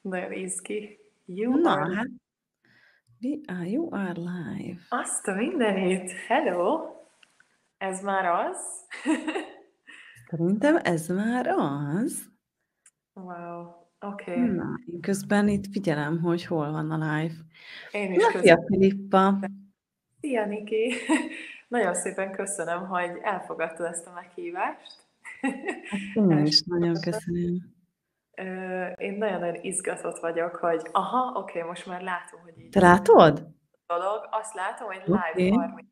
Nagyon izgi. You Na, are... hát you are live. Azt a mindenit! Hello! Ez már az? Szerintem ez már az. Wow. Oké. Na, én közben itt figyelem, hogy hol van a live. Én is Na, közben. szia Filippa! Szia, Niki! Nagyon szépen köszönöm, hogy elfogadtad ezt a meghívást. Hát én is nagyon Elsősorban. köszönöm. Én nagyon-nagyon izgatott vagyok, hogy oké, most már látom, hogy így Te látod? dolog. Azt látom, hogy live Oké. 35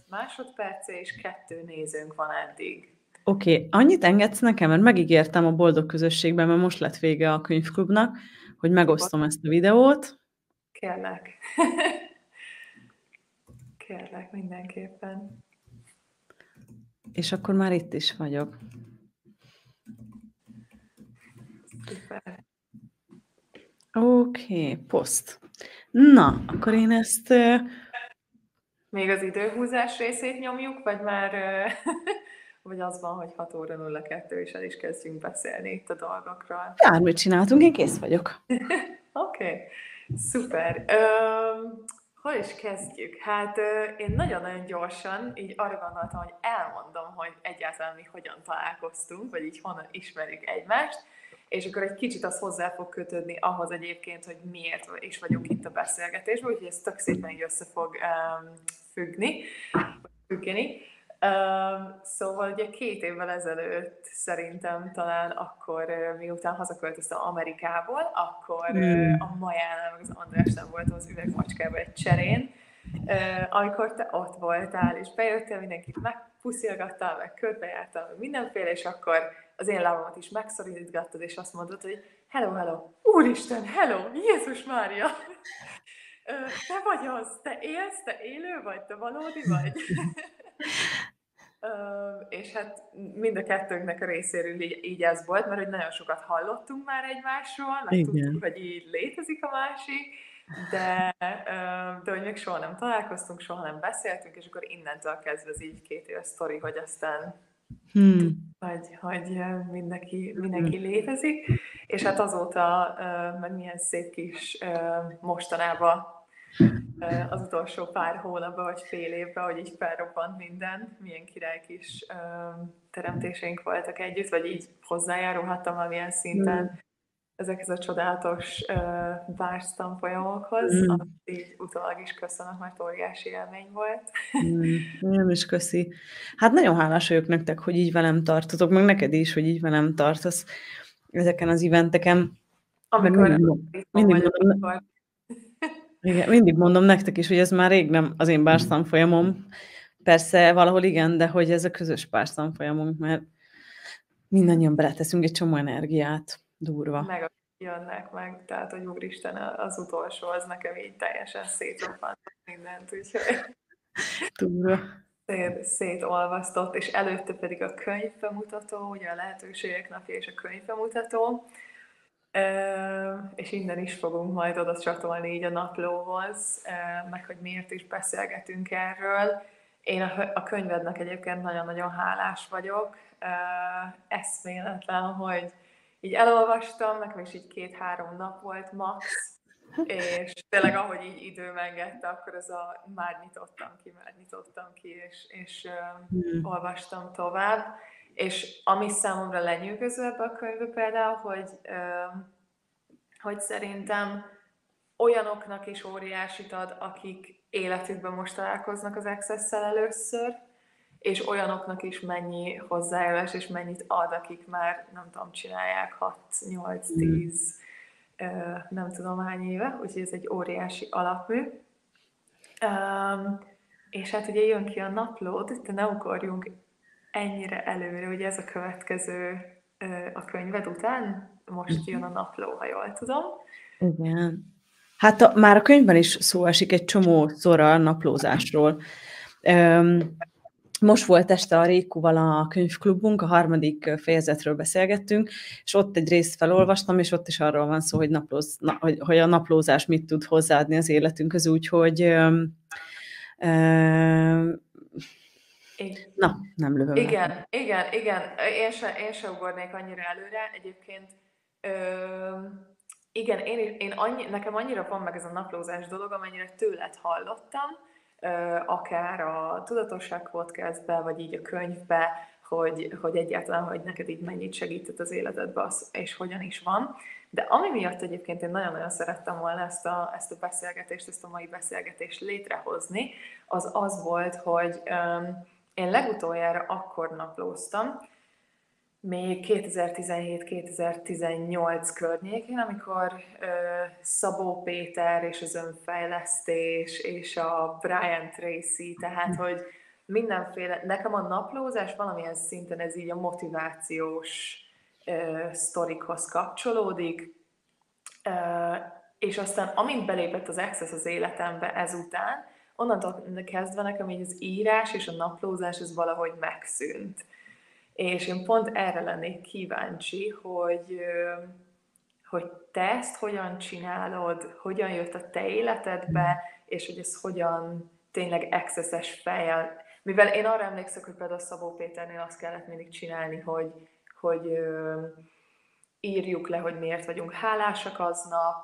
másodperc és 2 nézőnk van eddig. Oké, annyit engedsz nekem, mert megígértem a Boldog Közösségben, mert most lett vége a könyvklubnak, hogy megosztom ezt a videót. Kérlek. Kérlek, mindenképpen. És akkor már itt is vagyok. Szuper. Oké, poszt. Na, akkor én ezt... Még az időhúzás részét nyomjuk, vagy már vagy az van, hogy 6 óra 02 és el is kezdjünk beszélni itt a dolgokról. Bármit csináltunk, én kész vagyok. Oké, szuper. Hol is kezdjük? Hát én nagyon-nagyon gyorsan így arra gondoltam, hogy elmondom, hogy egyáltalán mi hogyan találkoztunk, vagy így honnan ismerjük egymást, és akkor egy kicsit az hozzá fog kötődni ahhoz egyébként, hogy miért is vagyunk itt a beszélgetésben, úgyhogy ez tök szépen így össze fog függni. Szóval ugye 2 évvel ezelőtt szerintem talán akkor, miután hazaköltöztem Amerikából, akkor a Majánál, meg az Andrásnál voltam az üvegmacskában egy cserén, amikor te ott voltál, és bejöttél, mindenkit megpuszilgattál, meg körbejártál, meg mindenféle, és akkor az én lábamat is megszorítgattad, és azt mondod, hogy hello, hello, úristen, hello, Jézus Mária! Te vagy az, te élsz, te élő vagy, te valódi vagy? És hát mind a kettőnknek a részéről így ez volt, mert hogy nagyon sokat hallottunk már egymásról, meg tudtuk, hogy így létezik a másik, de hogy még soha nem találkoztunk, soha nem beszéltünk, és akkor innentől kezdve ez így 2 éves sztori, hogy aztán hogy mindenki létezik, és hát azóta meg milyen szép kis mostanában az utolsó pár hónapban, vagy fél évben, hogy így felrobbant minden, milyen király kis teremtéseink voltak együtt, vagy így hozzájárulhattam valamilyen szinten ezekhez a csodálatos bárs tanfolyamokhoz, amit így utólag is köszönöm, mert óriási élmény volt. Nem is köszi. Hát nagyon hálás vagyok nektek, hogy így velem tartotok, meg neked is, hogy így velem tartasz ezeken az eventeken. Amikor mindig mondom nektek is, hogy ez már rég nem az én bárs tanfolyamom. Persze valahol igen, de hogy ez a közös bárs tanfolyamunk, mert mindannyian beleteszünk egy csomó energiát. Durva. Meg jönnek meg, tehát hogy úristen, az utolsó, az nekem így teljesen szétroppantott mindent, úgyhogy szétolvasztott, és előtte pedig a könyvbemutató, ugye a lehetőségek napja és a könyvbemutató, és innen is fogunk majd oda csatolni így a naplóhoz, meg hogy miért is beszélgetünk erről. Én a könyvednek egyébként nagyon-nagyon hálás vagyok, eszméletlen, hogy így elolvastam, nekem is így 2-3 nap volt max, és tényleg ahogy így időm engedte, akkor már nyitottam ki, és olvastam tovább. És ami számomra lenyűgöző ebbe a könyvbe például, hogy szerintem olyanoknak is óriásit ad, akik életükben most találkoznak az Access-szel először, és olyanoknak is mennyi hozzájárulás, és mennyit ad, akik már, nem tudom, csinálják 6-8-10, nem tudom hány éve, úgyhogy ez egy óriási alapmű. És hát ugye jön ki a naplód, de ne ugorjunk ennyire előre, ugye ez a következő a könyved után, most jön a napló, ha jól tudom. Igen. Hát már a könyvben is szó esik egy csomószor a naplózásról. Most volt este a Rékuval a könyvklubunk, a 3. fejezetről beszélgettünk, és ott egy részt felolvastam, és ott is arról van szó, hogy a naplózás mit tud hozzáadni az életünkhöz, úgyhogy na, nem lövöm. Igen. Én se ugornék annyira előre. Egyébként Igen, nekem annyira van meg ez a naplózás dolog, amennyire tőled hallottam, akár a Tudatosság podcastbe, vagy így a könyvbe, hogy egyáltalán, hogy neked így mennyit segített az életedbe, és hogyan is van. De ami miatt egyébként én nagyon-nagyon szerettem volna ezt a beszélgetést, ezt a mai beszélgetést létrehozni, az az volt, hogy én legutoljára akkor naplóztam, még 2017-2018 környékén, amikor Szabó Péter és az önfejlesztés és a Brian Tracy, tehát hogy mindenféle, nekem a naplózás valamilyen szinten ez így a motivációs sztorikhoz kapcsolódik, és aztán amint belépett az Access az életembe ezután, onnantól kezdve nekem így az írás és a naplózás ez valahogy megszűnt. És én pont erre lennék kíváncsi, hogy te ezt hogyan csinálod, hogyan jött a te életedbe, és hogy ez hogyan tényleg access-es fejjel. Mivel én arra emlékszek, hogy például Szabó Péternél azt kellett mindig csinálni, hogy írjuk le, hogy miért vagyunk hálásak aznap,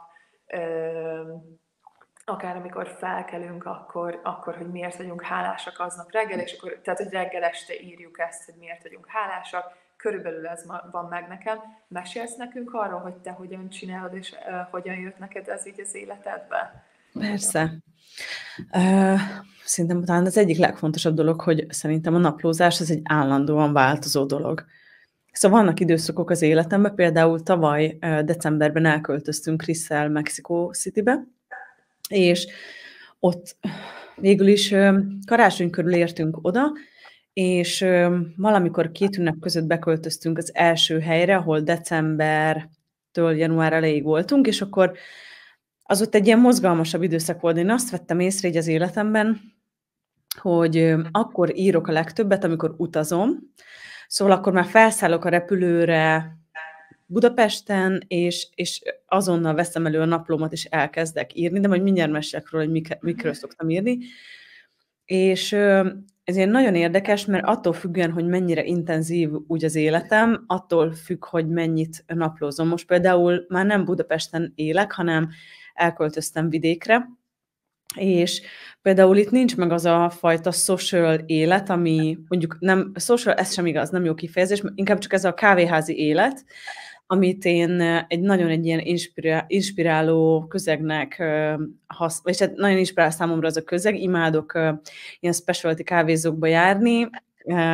akár amikor felkelünk, akkor hogy miért vagyunk hálásak aznap reggel, és akkor, tehát, hogy reggel este írjuk ezt, hogy miért vagyunk hálásak, körülbelül ez van meg nekem. Mesélsz nekünk arról, hogy te hogyan csinálod, és hogyan jött neked ez így az életedbe? Persze. Szerintem talán az egyik legfontosabb dolog, hogy szerintem a naplózás az egy állandóan változó dolog. Szóval vannak időszakok az életemben, például tavaly decemberben elköltöztünk Krisszel Mexico Citybe, és ott végül is karácsony körül értünk oda, és valamikor 2 ünnep között beköltöztünk az első helyre, ahol decembertől január elejéig voltunk, és akkor az ott egy ilyen mozgalmasabb időszak volt. Én azt vettem észre így az életemben, hogy akkor írok a legtöbbet, amikor utazom, szóval akkor már felszállok a repülőre Budapesten, és azonnal veszem elő a naplómat, és elkezdek írni, de majd mindjárt mesélek róla, hogy mikről szoktam írni. És ez ilyen nagyon érdekes, mert attól függően, hogy mennyire intenzív úgy az életem, attól függ, hogy mennyit naplózom. Most például már nem Budapesten élek, hanem elköltöztem vidékre, és például itt nincs meg az a fajta social élet, ami mondjuk nem, social, ez sem igaz, nem jó kifejezés, inkább csak ez a kávéházi élet, amit én egy ilyen inspiráló közegnek és nagyon inspirál számomra az a közeg, imádok ilyen specialty kávézókba járni,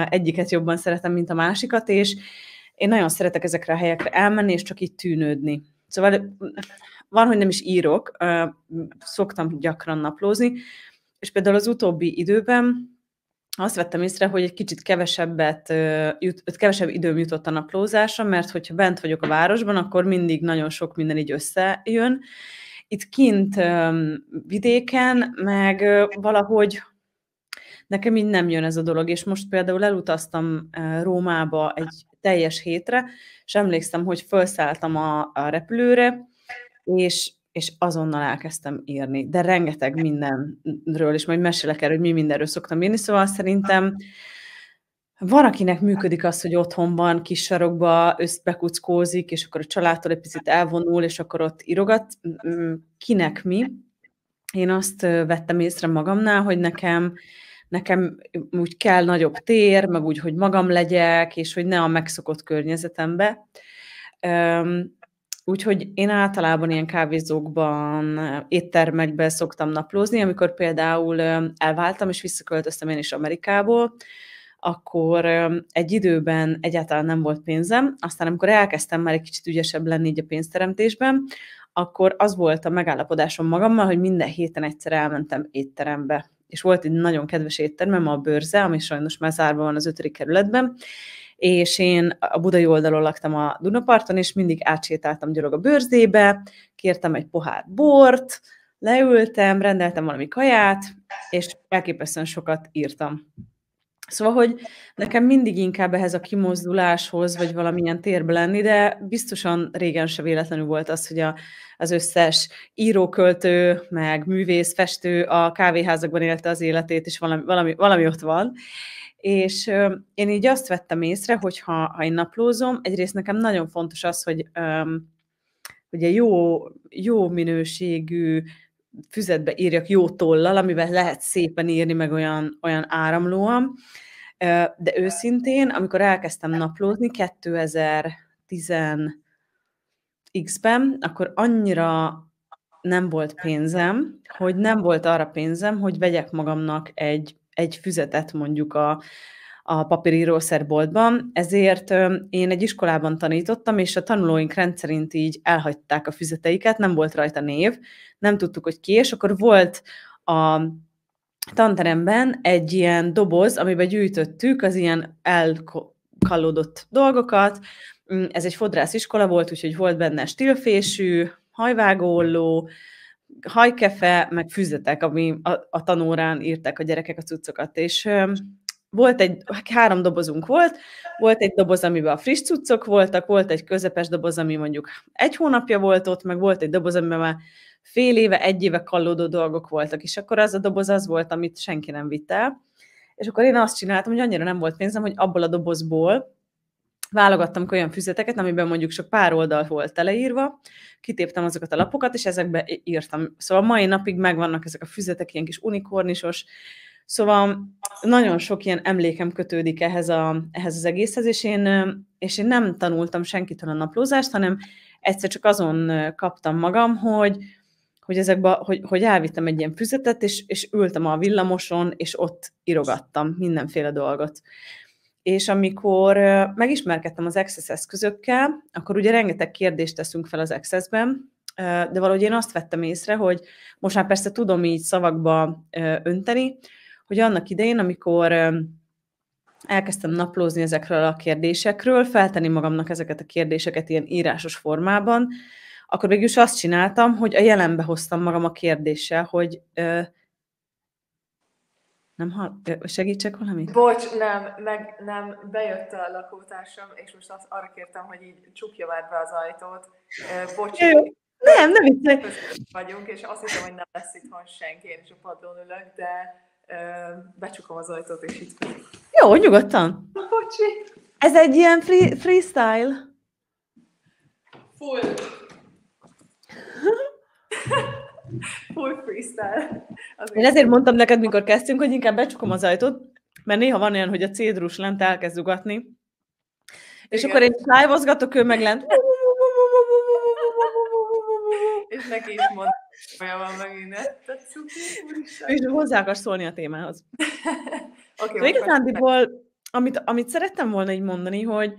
egyiket jobban szeretem, mint a másikat, és én nagyon szeretek ezekre a helyekre elmenni, és csak így tűnődni. Szóval van, hogy nem is írok, szoktam gyakran naplózni, és például az utóbbi időben azt vettem észre, hogy egy kicsit kevesebb időm jutott a naplózásra, mert hogyha bent vagyok a városban, akkor mindig nagyon sok minden így összejön. Itt kint vidéken, meg valahogy nekem így nem jön ez a dolog, és most például elutaztam Rómába egy teljes hétre, és emlékszem, hogy felszálltam a repülőre, és azonnal elkezdtem írni, de rengeteg mindenről, és majd mesélek erről, hogy mi mindenről szoktam írni, szóval szerintem van, akinek működik az, hogy otthonban, kis sarokba összbekuckózik, és akkor a családtól egy picit elvonul, és akkor ott írogat. Kinek mi? Én azt vettem észre magamnál, hogy nekem úgy kell nagyobb tér, meg úgy, hogy magam legyek, és hogy ne a megszokott környezetembe. Úgyhogy én általában ilyen kávézókban, éttermekben szoktam naplózni, amikor például elváltam, és visszaköltöztem én is Amerikából, akkor egy időben egyáltalán nem volt pénzem, aztán amikor elkezdtem már egy kicsit ügyesebb lenni így a pénzteremtésben, akkor az volt a megállapodásom magammal, hogy minden héten egyszer elmentem étterembe. És volt egy nagyon kedves éttermem, a Bőrze, ami sajnos már zárva van az 5. kerületben, és én a budai oldalon laktam a Dunaparton, és mindig átsétáltam gyalog a Bőrzébe, kértem egy pohár bort, leültem, rendeltem valami kaját, és elképesztően sokat írtam. Szóval, hogy nekem mindig inkább ehhez a kimozduláshoz, vagy valamilyen térbe lenni, de biztosan régen se véletlenül volt az, hogy az összes íróköltő, meg művész, festő a kávéházakban élte az életét, és valami ott van. És én így azt vettem észre, hogy ha én naplózom, egyrészt nekem nagyon fontos az, hogy hogy egy jó minőségű füzetbe írjak jó tollal, amivel lehet szépen írni, meg olyan áramlóan. De őszintén, amikor elkezdtem naplózni 2010-ben, akkor annyira nem volt pénzem, hogy nem volt arra pénzem, hogy vegyek magamnak egy füzetet mondjuk a papírírószerboltban, ezért én egy iskolában tanítottam, és a tanulóink rendszerint így elhagyták a füzeteiket, nem volt rajta név, nem tudtuk, hogy ki, és akkor volt a tanteremben egy ilyen doboz, amiben gyűjtöttük az ilyen elkallódott dolgokat. Ez egy fodrásziskola volt, úgyhogy volt benne stílfésű, hajvágóolló, hajkefe, meg füzetek, ami a tanórán írták a gyerekek a cuccokat, és volt 3 dobozunk volt egy doboz, amiben a friss cuccok voltak, volt egy közepes doboz, ami mondjuk 1 hónapja volt ott, meg volt egy doboz, amiben már fél éve, 1 éve kallódó dolgok voltak, és akkor az a doboz az volt, amit senki nem vitt el. És akkor én azt csináltam, hogy annyira nem volt pénzem, hogy abból a dobozból válogattam olyan füzeteket, amiben mondjuk csak pár oldal volt teleírva, kitéptem azokat a lapokat, és ezekbe írtam. Szóval mai napig megvannak ezek a füzetek, ilyen kis unikornisos, szóval nagyon sok ilyen emlékem kötődik ehhez az egészhez, és én nem tanultam senkitől a naplózást, hanem egyszer csak azon kaptam magam, hogy elvittem egy ilyen füzetet, és ültem a villamoson, és ott írogattam mindenféle dolgot. És amikor megismerkedtem az Access eszközökkel, akkor ugye rengeteg kérdést teszünk fel az Access-ben, de valahogy én azt vettem észre, hogy most már persze tudom így szavakba önteni, hogy annak idején, amikor elkezdtem naplózni ezekről a kérdésekről, feltenni magamnak ezeket a kérdéseket ilyen írásos formában, akkor végülis azt csináltam, hogy a jelenbe hoztam magam a kérdéssel, hogy segítsek valamit? Bocs, nem, bejött a lakótársam, és most arra kértem, hogy így csukja már be az ajtót. Bocs, nem viccelj. vagyunk, és azt hiszem, hogy nem lesz itthon senki, én is a padlón ülök, de becsukom az ajtót, és itt. Jó, nyugodtan. Bocsi. Ez egy ilyen freestyle. Full. Full freestyle. Én ezért mondtam neked, mikor kezdtünk, hogy inkább becsukom az ajtót, mert néha van olyan, hogy a cédrus lent elkezd ugatni, és akkor én live-ozgatok, ő meg lent. És neki is mondom, olyan van megint, és hozzá akarsz szólni a témához. Okay, igazándiból, amit szerettem volna így mondani, hogy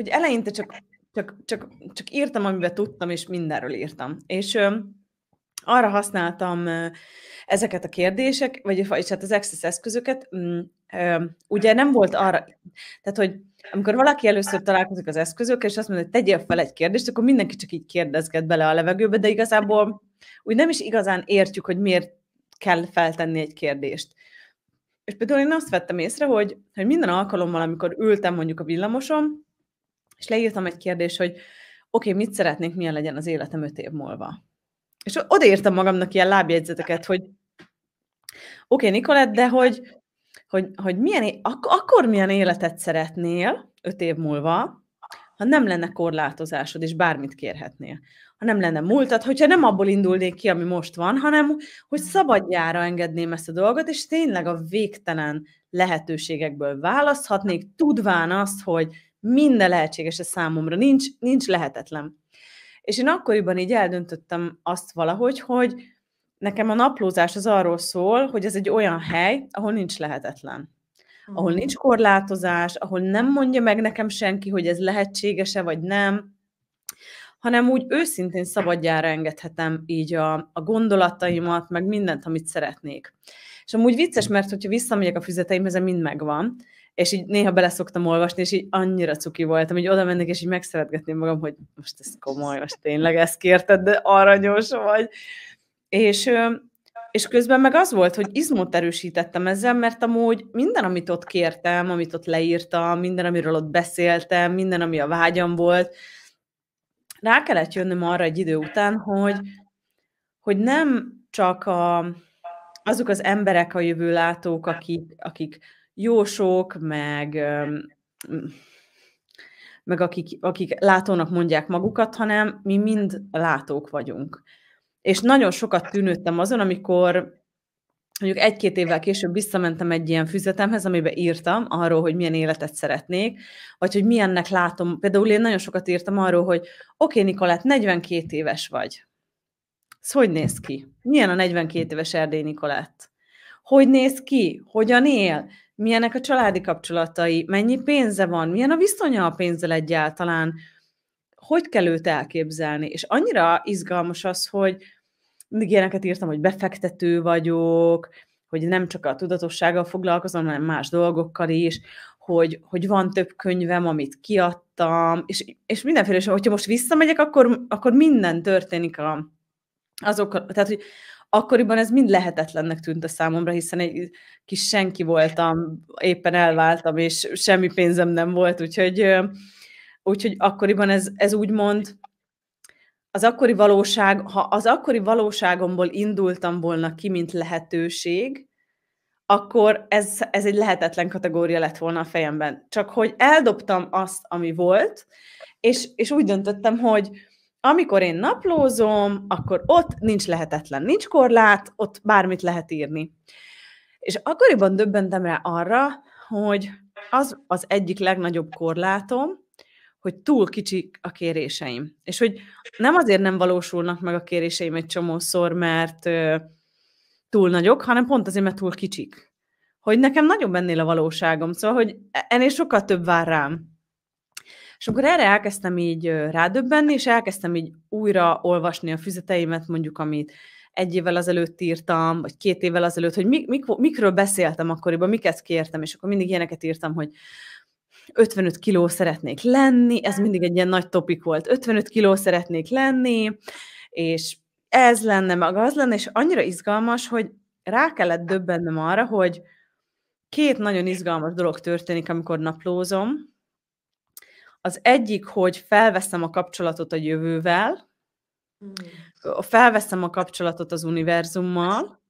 eleinte csak írtam, amiben tudtam, és mindenről írtam. És arra használtam ezeket a kérdések, vagyis hát az Access eszközöket, ugye nem volt arra, tehát, hogy amikor valaki először találkozik az eszközökkel, és azt mondja, hogy tegyél fel egy kérdést, akkor mindenki csak így kérdezget bele a levegőbe, de igazából úgy nem is igazán értjük, hogy miért kell feltenni egy kérdést. És például én azt vettem észre, hogy minden alkalommal, amikor ültem mondjuk a villamoson, és leírtam egy kérdést, hogy oké, mit szeretnék, milyen legyen az életem 5 év múlva. És odaírtam magamnak ilyen lábjegyzeteket, hogy oké, Nikolett, de hogy akkor milyen életet szeretnél 5 év múlva, ha nem lenne korlátozásod, és bármit kérhetnél. Ha nem lenne múltad, hogyha nem abból indulnék ki, ami most van, hanem hogy szabadjára engedném ezt a dolgot, és tényleg a végtelen lehetőségekből választhatnék, tudván azt, hogy minden lehetséges a számomra, nincs lehetetlen. És én akkoriban így eldöntöttem azt valahogy, hogy nekem a naplózás az arról szól, hogy ez egy olyan hely, ahol nincs lehetetlen. Ahol nincs korlátozás, ahol nem mondja meg nekem senki, hogy ez lehetséges-e vagy nem, hanem úgy őszintén szabadjára engedhetem így a gondolataimat, meg mindent, amit szeretnék. És amúgy vicces, mert hogyha visszamegyek a füzeteimhez, mind megvan, és így néha bele szoktam olvasni, és így annyira cuki voltam, hogy oda mennek, és így megszeretgetném magam, hogy most ez komoly, most tényleg ezt kérted, de aranyos vagy. És közben meg az volt, hogy izmot erősítettem ezzel, mert amúgy minden, amit ott kértem, amit ott leírtam, minden, amiről ott beszéltem, minden, ami a vágyam volt, rá kellett jönnöm arra egy idő után, hogy nem csak azok az emberek a jövőlátók, akik jósok, meg meg akik látónak mondják magukat, hanem mi mind látók vagyunk. És nagyon sokat tűnődtem azon, amikor mondjuk 1-2 évvel később visszamentem egy ilyen füzetemhez, amiben írtam arról, hogy milyen életet szeretnék, vagy hogy milyennek látom. Például én nagyon sokat írtam arról, hogy oké, Nikolett, 42 éves vagy. Ez hogy néz ki? Milyen a 42 éves Erdély Nikolett? Hogy néz ki? Hogyan él? Milyenek a családi kapcsolatai? Mennyi pénze van? Milyen a viszonya a pénzzel egyáltalán? Hogy kell őt elképzelni? És annyira izgalmas az, hogy mindig ilyeneket írtam, hogy befektető vagyok, hogy nem csak a tudatossággal foglalkozom, hanem más dolgokkal is, hogy van több könyvem, amit kiadtam, és mindenféle, és hogyha most visszamegyek, akkor minden történik tehát, hogy akkoriban ez mind lehetetlennek tűnt a számomra, hiszen egy kis senki voltam, éppen elváltam, és semmi pénzem nem volt, úgyhogy akkoriban ez úgymond az akkori valóság, ha az akkori valóságomból indultam volna ki, mint lehetőség, akkor ez egy lehetetlen kategória lett volna a fejemben. Csak hogy eldobtam azt, ami volt, és úgy döntöttem, hogy amikor én naplózom, akkor ott nincs lehetetlen, nincs korlát, ott bármit lehet írni. És akkoriban döbbentem rá arra, hogy az egyik legnagyobb korlátom, hogy túl kicsik a kéréseim. És hogy nem azért nem valósulnak meg a kéréseim egy csomószor, mert túl nagyok, hanem pont azért, mert túl kicsik. Hogy nekem nagyobb ennél a valóságom, szóval, hogy ennél sokkal több vár rám. És akkor erre elkezdtem így rádöbbenni, és elkezdtem így újra olvasni a füzeteimet, mondjuk, amit 1 évvel azelőtt írtam, vagy 2 évvel azelőtt, hogy mikről beszéltem akkoriban, miket kértem, és akkor mindig ilyeneket írtam, hogy 55 kiló szeretnék lenni, ez mindig egy ilyen nagy topik volt, 55 kiló szeretnék lenni, és ez lenne, meg az lenne, és annyira izgalmas, hogy rá kellett döbbennem arra, hogy 2 nagyon izgalmas dolog történik, amikor naplózom. Az egyik, hogy felveszem a kapcsolatot a jövővel, felveszem a kapcsolatot az univerzummal,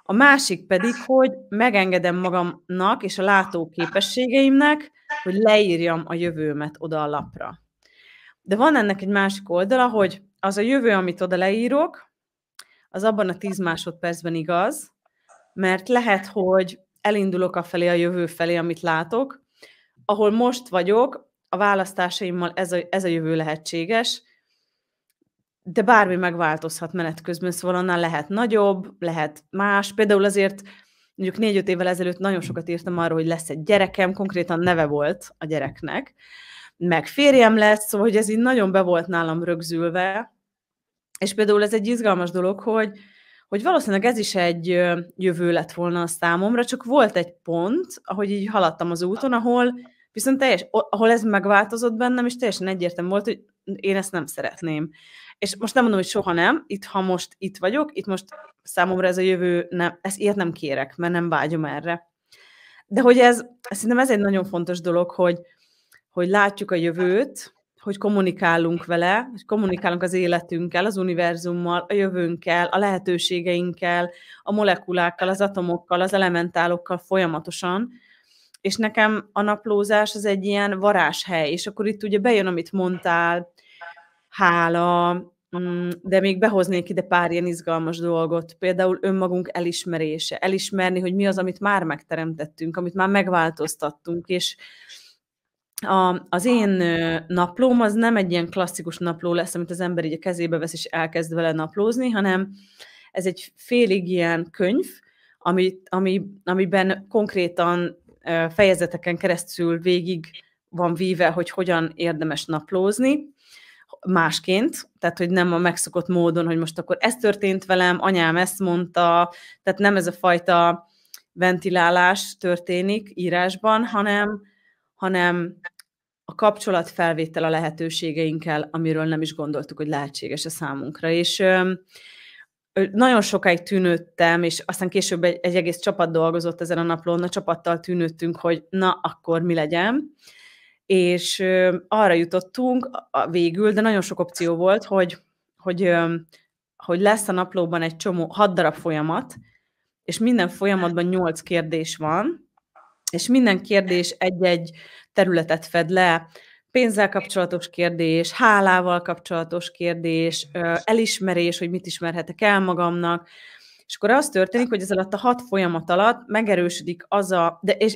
a másik pedig, hogy megengedem magamnak és a látóképességeimnek, hogy leírjam a jövőmet oda a lapra. De van ennek egy másik oldala, hogy az a jövő, amit oda leírok, az abban a 10 másodpercben igaz, mert lehet, hogy elindulok afelé a jövő felé, amit látok, ahol most vagyok, a választásaimmal ez a jövő lehetséges, de bármi megváltozhat menet közben, szóval annál lehet nagyobb, lehet más. Például azért mondjuk 4-5 évvel ezelőtt nagyon sokat írtam arról, hogy lesz egy gyerekem, konkrétan neve volt a gyereknek, meg férjem lesz, szóval hogy ez így nagyon be volt nálam rögzülve, és például ez egy izgalmas dolog, hogy valószínűleg ez is egy jövő lett volna a számomra, csak volt egy pont, ahogy így haladtam az úton, ahol ez megváltozott bennem, és teljesen egyértelmű volt, hogy én ezt nem szeretném. És most nem mondom, hogy soha nem, ha most itt vagyok, itt most számomra ez a jövő, ilyet nem kérek, mert nem vágyom erre. De hogy szerintem ez egy nagyon fontos dolog, hogy látjuk a jövőt, hogy kommunikálunk vele, hogy kommunikálunk az életünkkel, az univerzummal, a jövőnkkel, a lehetőségeinkkel, a molekulákkal, az atomokkal, az elementálokkal folyamatosan, és nekem a naplózás az egy ilyen varázshely, és akkor itt ugye bejön, amit mondtál, hála, de még behoznék ide pár ilyen izgalmas dolgot, például önmagunk elismerése, elismerni, hogy mi az, amit már megteremtettünk, amit már megváltoztattunk, és az én naplóm az nem egy ilyen klasszikus napló lesz, amit az ember így a kezébe vesz, és elkezd vele naplózni, hanem ez egy félig ilyen könyv, amiben konkrétan fejezeteken keresztül végig van víve, hogy hogyan érdemes naplózni, másként, tehát hogy nem a megszokott módon, hogy most akkor ez történt velem, anyám ezt mondta, tehát nem ez a fajta ventilálás történik írásban, hanem a kapcsolatfelvétel a lehetőségeinkkel, amiről nem is gondoltuk, hogy lehetséges a számunkra. És nagyon sokáig tűnődtem, és aztán később egy egész csapat dolgozott ezen a naplón, a csapattal tűnődtünk, hogy na, akkor mi legyen. És arra jutottunk végül, de nagyon sok opció volt, hogy lesz a naplóban egy csomó, 6 darab folyamat, és minden folyamatban 8 kérdés van, és minden kérdés egy-egy területet fed le, pénzzel kapcsolatos kérdés, hálával kapcsolatos kérdés, elismerés, hogy mit ismerhetek el magamnak, és akkor az történik, hogy ez alatt a 6 folyamat alatt megerősödik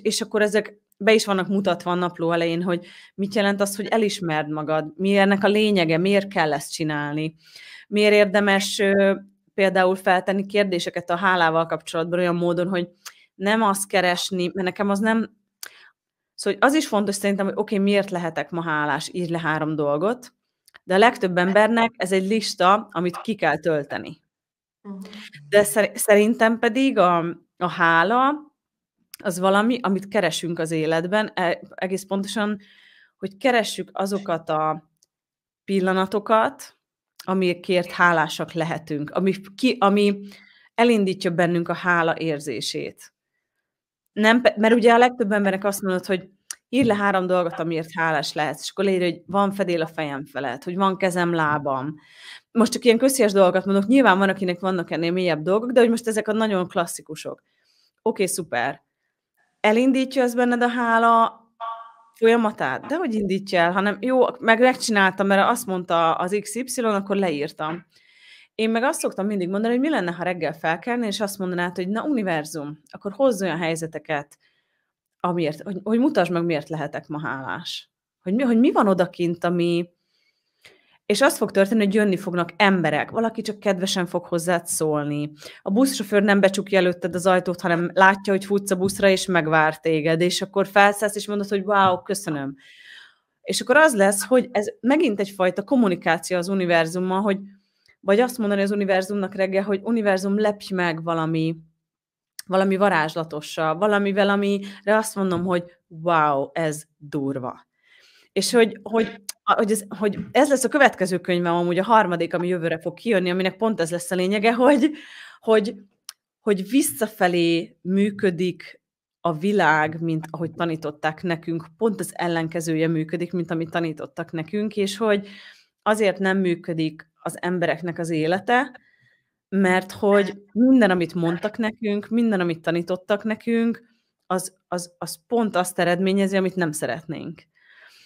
és akkor ezek be is vannak mutatva a napló elején, hogy mit jelent az, hogy elismerd magad, mi ennek a lényege, miért kell ezt csinálni, miért érdemes például feltenni kérdéseket a hálával kapcsolatban olyan módon, hogy nem azt keresni, mert nekem az nem. Szóval az is fontos szerintem, hogy oké, miért lehetek ma hálás, írj le 3 dolgot, de a legtöbb embernek ez egy lista, amit ki kell tölteni. De szerintem pedig a hála az valami, amit keresünk az életben, egész pontosan, hogy keressük azokat a pillanatokat, amikért hálásak lehetünk, ami elindítja bennünk a hála érzését. Nem, mert ugye a legtöbb embernek azt mondod, hogy írj le 3 dolgot, amiért hálás lehetsz, és akkor leírja, hogy van fedél a fejem felett, hogy van kezem, lábam. Most csak ilyen közhies dolgokat mondok, nyilván van, akinek vannak ennél mélyebb dolgok, de hogy most ezek a nagyon klasszikusok. Oké, szuper. Elindítja ez benned a hála folyamatát? De hogy indítja el, hanem jó, megcsináltam, mert azt mondta az XY, akkor leírtam. Én meg azt szoktam mindig mondani, hogy mi lenne, ha reggel felkelni, és azt mondanád, hogy na univerzum, akkor hozz olyan helyzeteket, amiért, hogy mutasd meg, miért lehetek ma hálás. Hogy mi van odakint, ami. És az fog történni, hogy jönni fognak emberek, valaki csak kedvesen fog hozzád szólni. A buszsofőr nem becsukja előtted az ajtót, hanem látja, hogy futsz a buszra, és megvár téged, és akkor felszállsz, és mondod, hogy wow, köszönöm. És akkor az lesz, hogy ez megint egyfajta kommunikáció az univerzummal, hogy vagy azt mondani az univerzumnak reggel, hogy univerzum, lepj meg valami varázslatossal, valamivel, amire azt mondom, hogy wow, ez durva. És hogy ez lesz a következő könyvem, amúgy a 3., ami jövőre fog kijönni, aminek pont ez lesz a lényege, hogy visszafelé működik a világ, mint ahogy tanították nekünk, pont az ellenkezője működik, mint amit tanítottak nekünk, és hogy azért nem működik az embereknek az élete, mert hogy minden, amit mondtak nekünk, minden, amit tanítottak nekünk, az pont azt eredményezi, amit nem szeretnénk.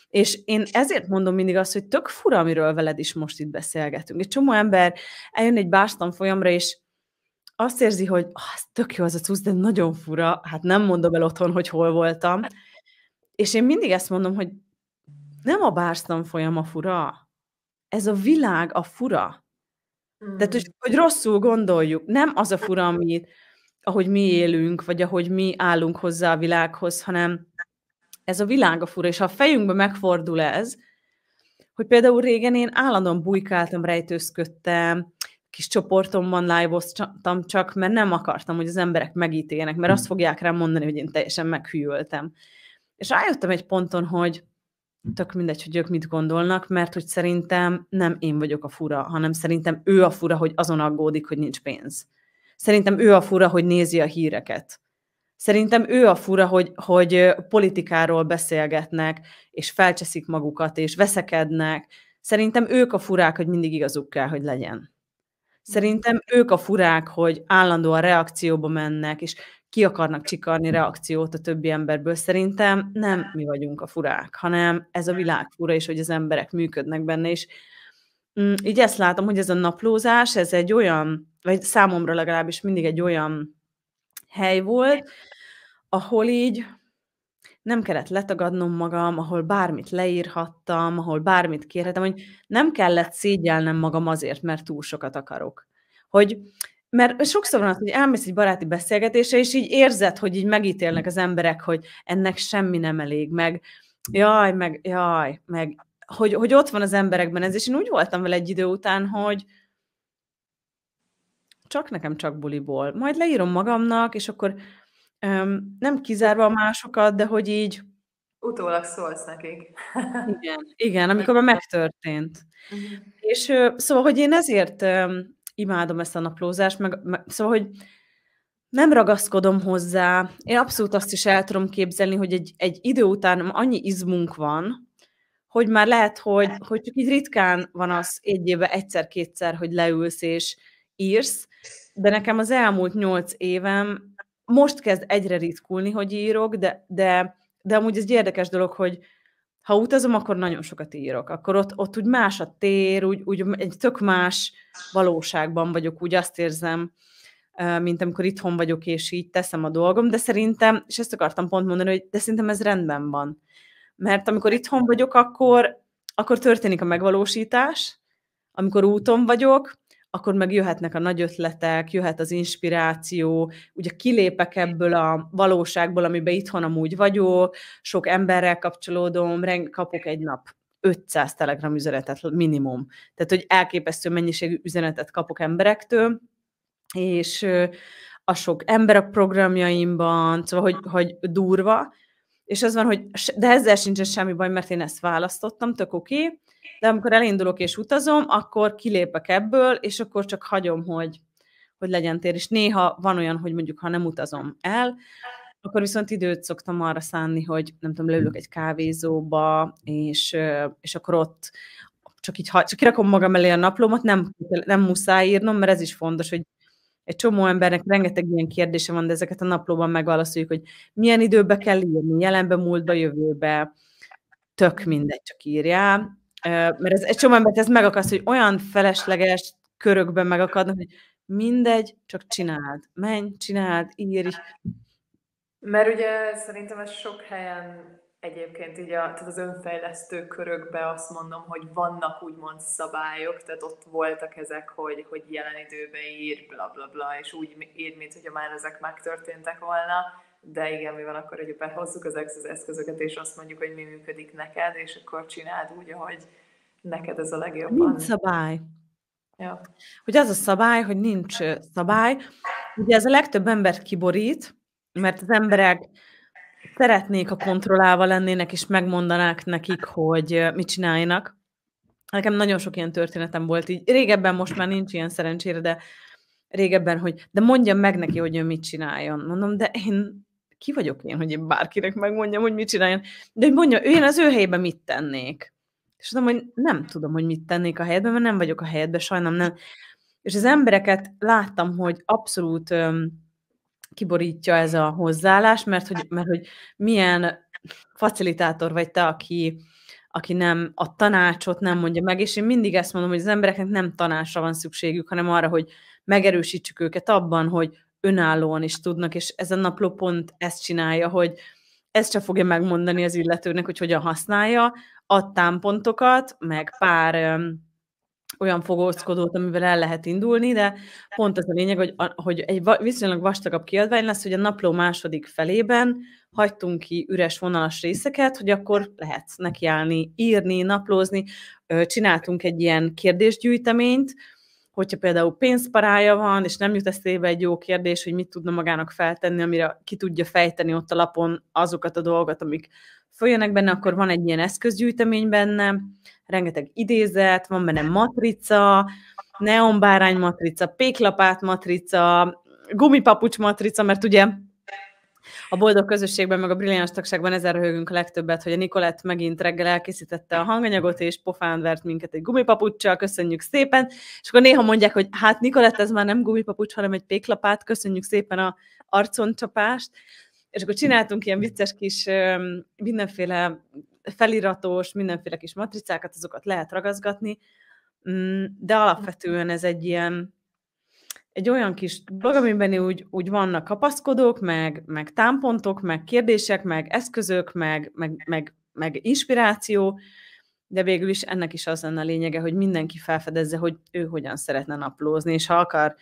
És én ezért mondom mindig azt, hogy tök fura, amiről veled is most itt beszélgetünk. Egy csomó ember eljön egy bárstanfolyamra, és azt érzi, hogy ez tök jó az a cucc, de nagyon fura, hát nem mondom el otthon, hogy hol voltam. És én mindig ezt mondom, hogy nem a bárstanfolyam a fura, ez a világ a fura. Tehát, hogy rosszul gondoljuk. Nem az a fura, ahogy mi élünk, vagy ahogy mi állunk hozzá a világhoz, hanem ez a világ a fura. És ha a fejünkbe megfordul ez, hogy például régen én állandóan bujkáltam, rejtőzködtem, kis csoportomban live-oztam csak, mert nem akartam, hogy az emberek megítéljenek, mert azt fogják rám mondani, hogy én teljesen meghűltem. És rájöttem egy ponton, hogy tök mindegy, hogy ők mit gondolnak, mert hogy szerintem nem én vagyok a fura, hanem szerintem ő a fura, hogy azon aggódik, hogy nincs pénz. Szerintem ő a fura, hogy nézi a híreket. Szerintem ő a fura, hogy politikáról beszélgetnek, és felcseszik magukat, és veszekednek. Szerintem ők a furák, hogy mindig igazuk kell, hogy legyen. Szerintem ők a furák, hogy állandóan reakcióba mennek, és ki akarnak csikarni reakciót a többi emberből. Szerintem nem mi vagyunk a furák, hanem ez a világ fura, és hogy az emberek működnek benne, és így ezt látom, hogy ez a naplózás, ez egy olyan, vagy számomra legalábbis mindig egy olyan hely volt, ahol így nem kellett letagadnom magam, ahol bármit leírhattam, ahol bármit kérhetem, hogy nem kellett szégyellnem magam azért, mert túl sokat akarok. Mert sokszor van az, hogy elmész egy baráti beszélgetésre, és így érzed, hogy így megítélnek az emberek, hogy ennek semmi nem elég, meg hogy ott van az emberekben ez, és én úgy voltam vele egy idő után, hogy csak buliból. Majd leírom magamnak, és akkor nem kizárva a másokat, de hogy így. Utólag szólsz nekik. Igen, amikor már megtörtént. És szóval, hogy én ezért imádom ezt a naplózást, szóval, hogy nem ragaszkodom hozzá. Én abszolút azt is el tudom képzelni, hogy egy idő után annyi izmunk van, hogy már lehet, hogy csak így ritkán van az egy évben egyszer-kétszer, hogy leülsz és írsz, de nekem az elmúlt 8 évem most kezd egyre ritkulni, hogy írok, de amúgy ez egy érdekes dolog, hogy Ha utazom, akkor nagyon sokat írok. Akkor ott úgy más a tér, úgy egy tök más valóságban vagyok, úgy azt érzem, mint amikor itthon vagyok, és így teszem a dolgom, de szerintem, és ezt akartam pont mondani, hogy de szerintem ez rendben van. Mert amikor itthon vagyok, akkor történik a megvalósítás, amikor úton vagyok, akkor meg jöhetnek a nagy ötletek, jöhet az inspiráció, ugye kilépek ebből a valóságból, amiben itthon amúgy vagyok, sok emberrel kapcsolódom, kapok egy nap 500 Telegram üzenetet minimum. Tehát, hogy elképesztő mennyiségű üzenetet kapok emberektől, és a sok ember a programjaimban, szóval, hogy durva, és az van, hogy de ezzel sincsen semmi baj, mert én ezt választottam, tök oké, de amikor elindulok és utazom, akkor kilépek ebből, és akkor csak hagyom, hogy legyen tér. És néha van olyan, hogy mondjuk, ha nem utazom el, akkor viszont időt szoktam arra szánni, hogy nem tudom, leülök egy kávézóba, és akkor ott csak kirakom magam elé a naplómat, nem muszáj írnom, mert ez is fontos, hogy egy csomó embernek rengeteg ilyen kérdése van, de ezeket a naplóban megválaszoljuk, hogy milyen időbe kell írni, jelenbe, múltba, jövőbe, tök mindegy, csak írjál. Mert egy csomó embert ez megakaszt, hogy olyan felesleges körökben megakadnak, hogy mindegy, csak csináld. Menj, csináld, írj. Mert ugye szerintem ez sok helyen egyébként így tehát az önfejlesztő körökben azt mondom, hogy vannak úgymond szabályok, tehát ott voltak ezek, hogy jelen időben ír, bla bla bla, és úgy ír, mint hogyha már ezek megtörténtek volna, de igen, mi van akkor, hogy behozzuk az eszközöket, és azt mondjuk, hogy mi működik neked, és akkor csináld úgy, ahogy neked ez a legjobban. Nincs szabály. Ja. Hogy az a szabály, hogy nincs szabály. Ugye ez a legtöbb embert kiborít, mert az emberek szeretnék, ha kontrollálva lennének, és megmondanák nekik, hogy mit csináljanak. Nekem nagyon sok ilyen történetem volt így. Régebben, most már nincs ilyen szerencsére, de régebben, hogy de mondjam meg neki, hogy ő mit csináljon. Mondom, de ki vagyok én, hogy én bárkinek megmondjam, hogy mit csináljon. De hogy mondja, én az ő helyében mit tennék. És mondom, hogy nem tudom, hogy mit tennék a helyedben, mert nem vagyok a helyedben, sajnálom nem. És az embereket láttam, hogy abszolút kiborítja ez a hozzáállás, mert hogy milyen facilitátor vagy te, aki nem a tanácsot nem mondja meg, és én mindig ezt mondom, hogy az embereknek nem tanácsra van szükségük, hanem arra, hogy megerősítsük őket abban, hogy önállóan is tudnak, és ez a napló pont ezt csinálja, hogy ezt sem fogja megmondani az illetőnek, hogy hogyan használja, ad támpontokat, meg pár olyan fogózkodót, amivel el lehet indulni, de pont az a lényeg, hogy egy viszonylag vastagabb kiadvány lesz, hogy a napló második felében hagytunk ki üres vonalas részeket, hogy akkor lehet nekiállni, írni, naplózni. Csináltunk egy ilyen kérdésgyűjteményt, hogyha például pénzparája van, és nem jut eszébe egy jó kérdés, hogy mit tudna magának feltenni, amire ki tudja fejteni ott a lapon azokat a dolgokat, amik följönnek benne, akkor van egy ilyen eszközgyűjtemény benne, rengeteg idézet, van benne matrica, neonbárány matrica, péklapát matrica, gumipapucs matrica, mert ugye a boldog közösségben, meg a brilliáns tagságban ezen röhögünk a legtöbbet, hogy a Nikolett megint reggel elkészítette a hanganyagot, és pofán vert minket egy gumipapuccsal, köszönjük szépen, és akkor néha mondják, hogy hát Nikolett, ez már nem gumipapucs, hanem egy péklapát, köszönjük szépen a arconcsapást, és akkor csináltunk ilyen vicces kis mindenféle feliratos, mindenféle kis matricákat, azokat lehet ragaszgatni, de alapvetően ez egy olyan kis dolog, amiben úgy vannak kapaszkodók, meg támpontok, meg kérdések, meg eszközök, meg inspiráció, de végül is ennek is az lenne a lényege, hogy mindenki felfedezze, hogy ő hogyan szeretne naplózni, és ha akar,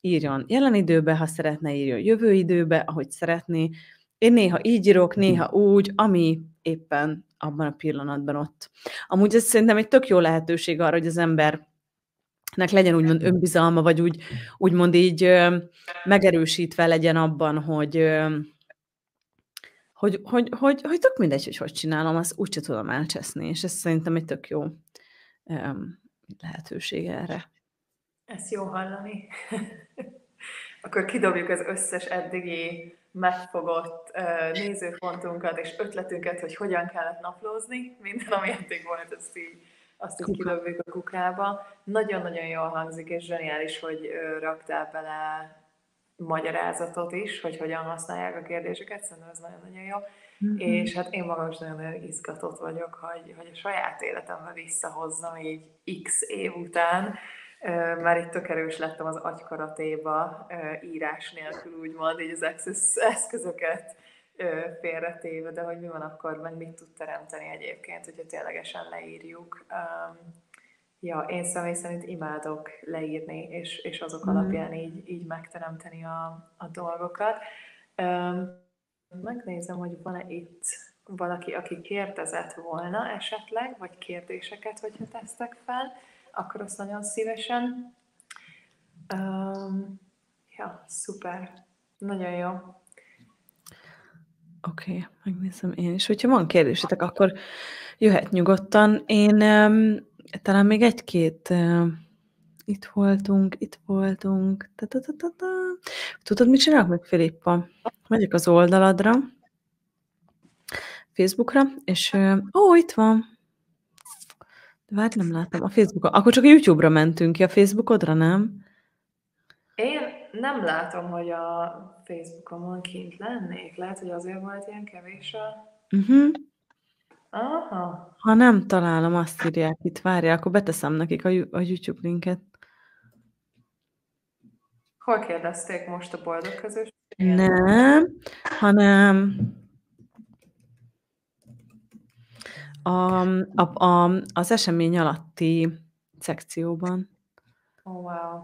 írjon jelen időbe, ha szeretne, írjon jövő időbe, ahogy szeretné. Én néha így írok, néha úgy, ami éppen abban a pillanatban ott. Amúgy ez szerintem egy tök jó lehetőség arra, hogy az embernek legyen úgymond önbizalma, vagy úgymond így megerősítve legyen abban, hogy tök mindegy, hogy csinálom, azt úgyse tudom elcseszni, és ez szerintem egy tök jó lehetőség erre. Ezt jó hallani. Akkor kidobjuk az összes eddigi megfogott nézőpontunkat és ötletünket, hogy hogyan kellett naplózni. Minden, ami eddig volt, azt így kidobjuk a kukába. Nagyon-nagyon jól hangzik, és zseniális, hogy raktál bele magyarázatot is, hogy hogyan használják a kérdéseket. Szerintem ez nagyon-nagyon jó. És hát én magam is nagyon izgatott vagyok, hogy a saját életembe visszahozzam így x év után. Már itt tök erős lettem az agykaratéba, írás nélkül úgymond, így az eszközöket félretéve, de hogy mi van akkor, meg mit tud teremteni egyébként, hogyha ténylegesen leírjuk. Ja, én személy szerint imádok leírni, és azok alapján így megteremteni a dolgokat. Megnézem, hogy van-e itt valaki, aki kérdezett volna esetleg, vagy kérdéseket, hogyha tesztek fel, akkor azt nagyon szívesen. Ja, szuper. Nagyon jó. Oké, megnézem én is. Hogyha van kérdésetek, akkor jöhet nyugodtan. Én talán még egy-két itt voltunk. Ta-ta-ta-ta-ta. Tudod, mit csinálok meg, Filippa? Megyek az oldaladra, Facebookra, és itt van. De várj, nem látom a Facebookon. Akkor csak a YouTube-ra mentünk ki, a Facebookodra, nem? Én nem látom, hogy a Facebookon kint lennék. Lehet, hogy azért volt ilyen kevés a... Aha. Ha nem találom, azt írják itt, várják, akkor beteszem nekik a YouTube linket. Hol kérdezték most a boldog közösségen? Nem, hanem az esemény alatti szekcióban. Oh, wow.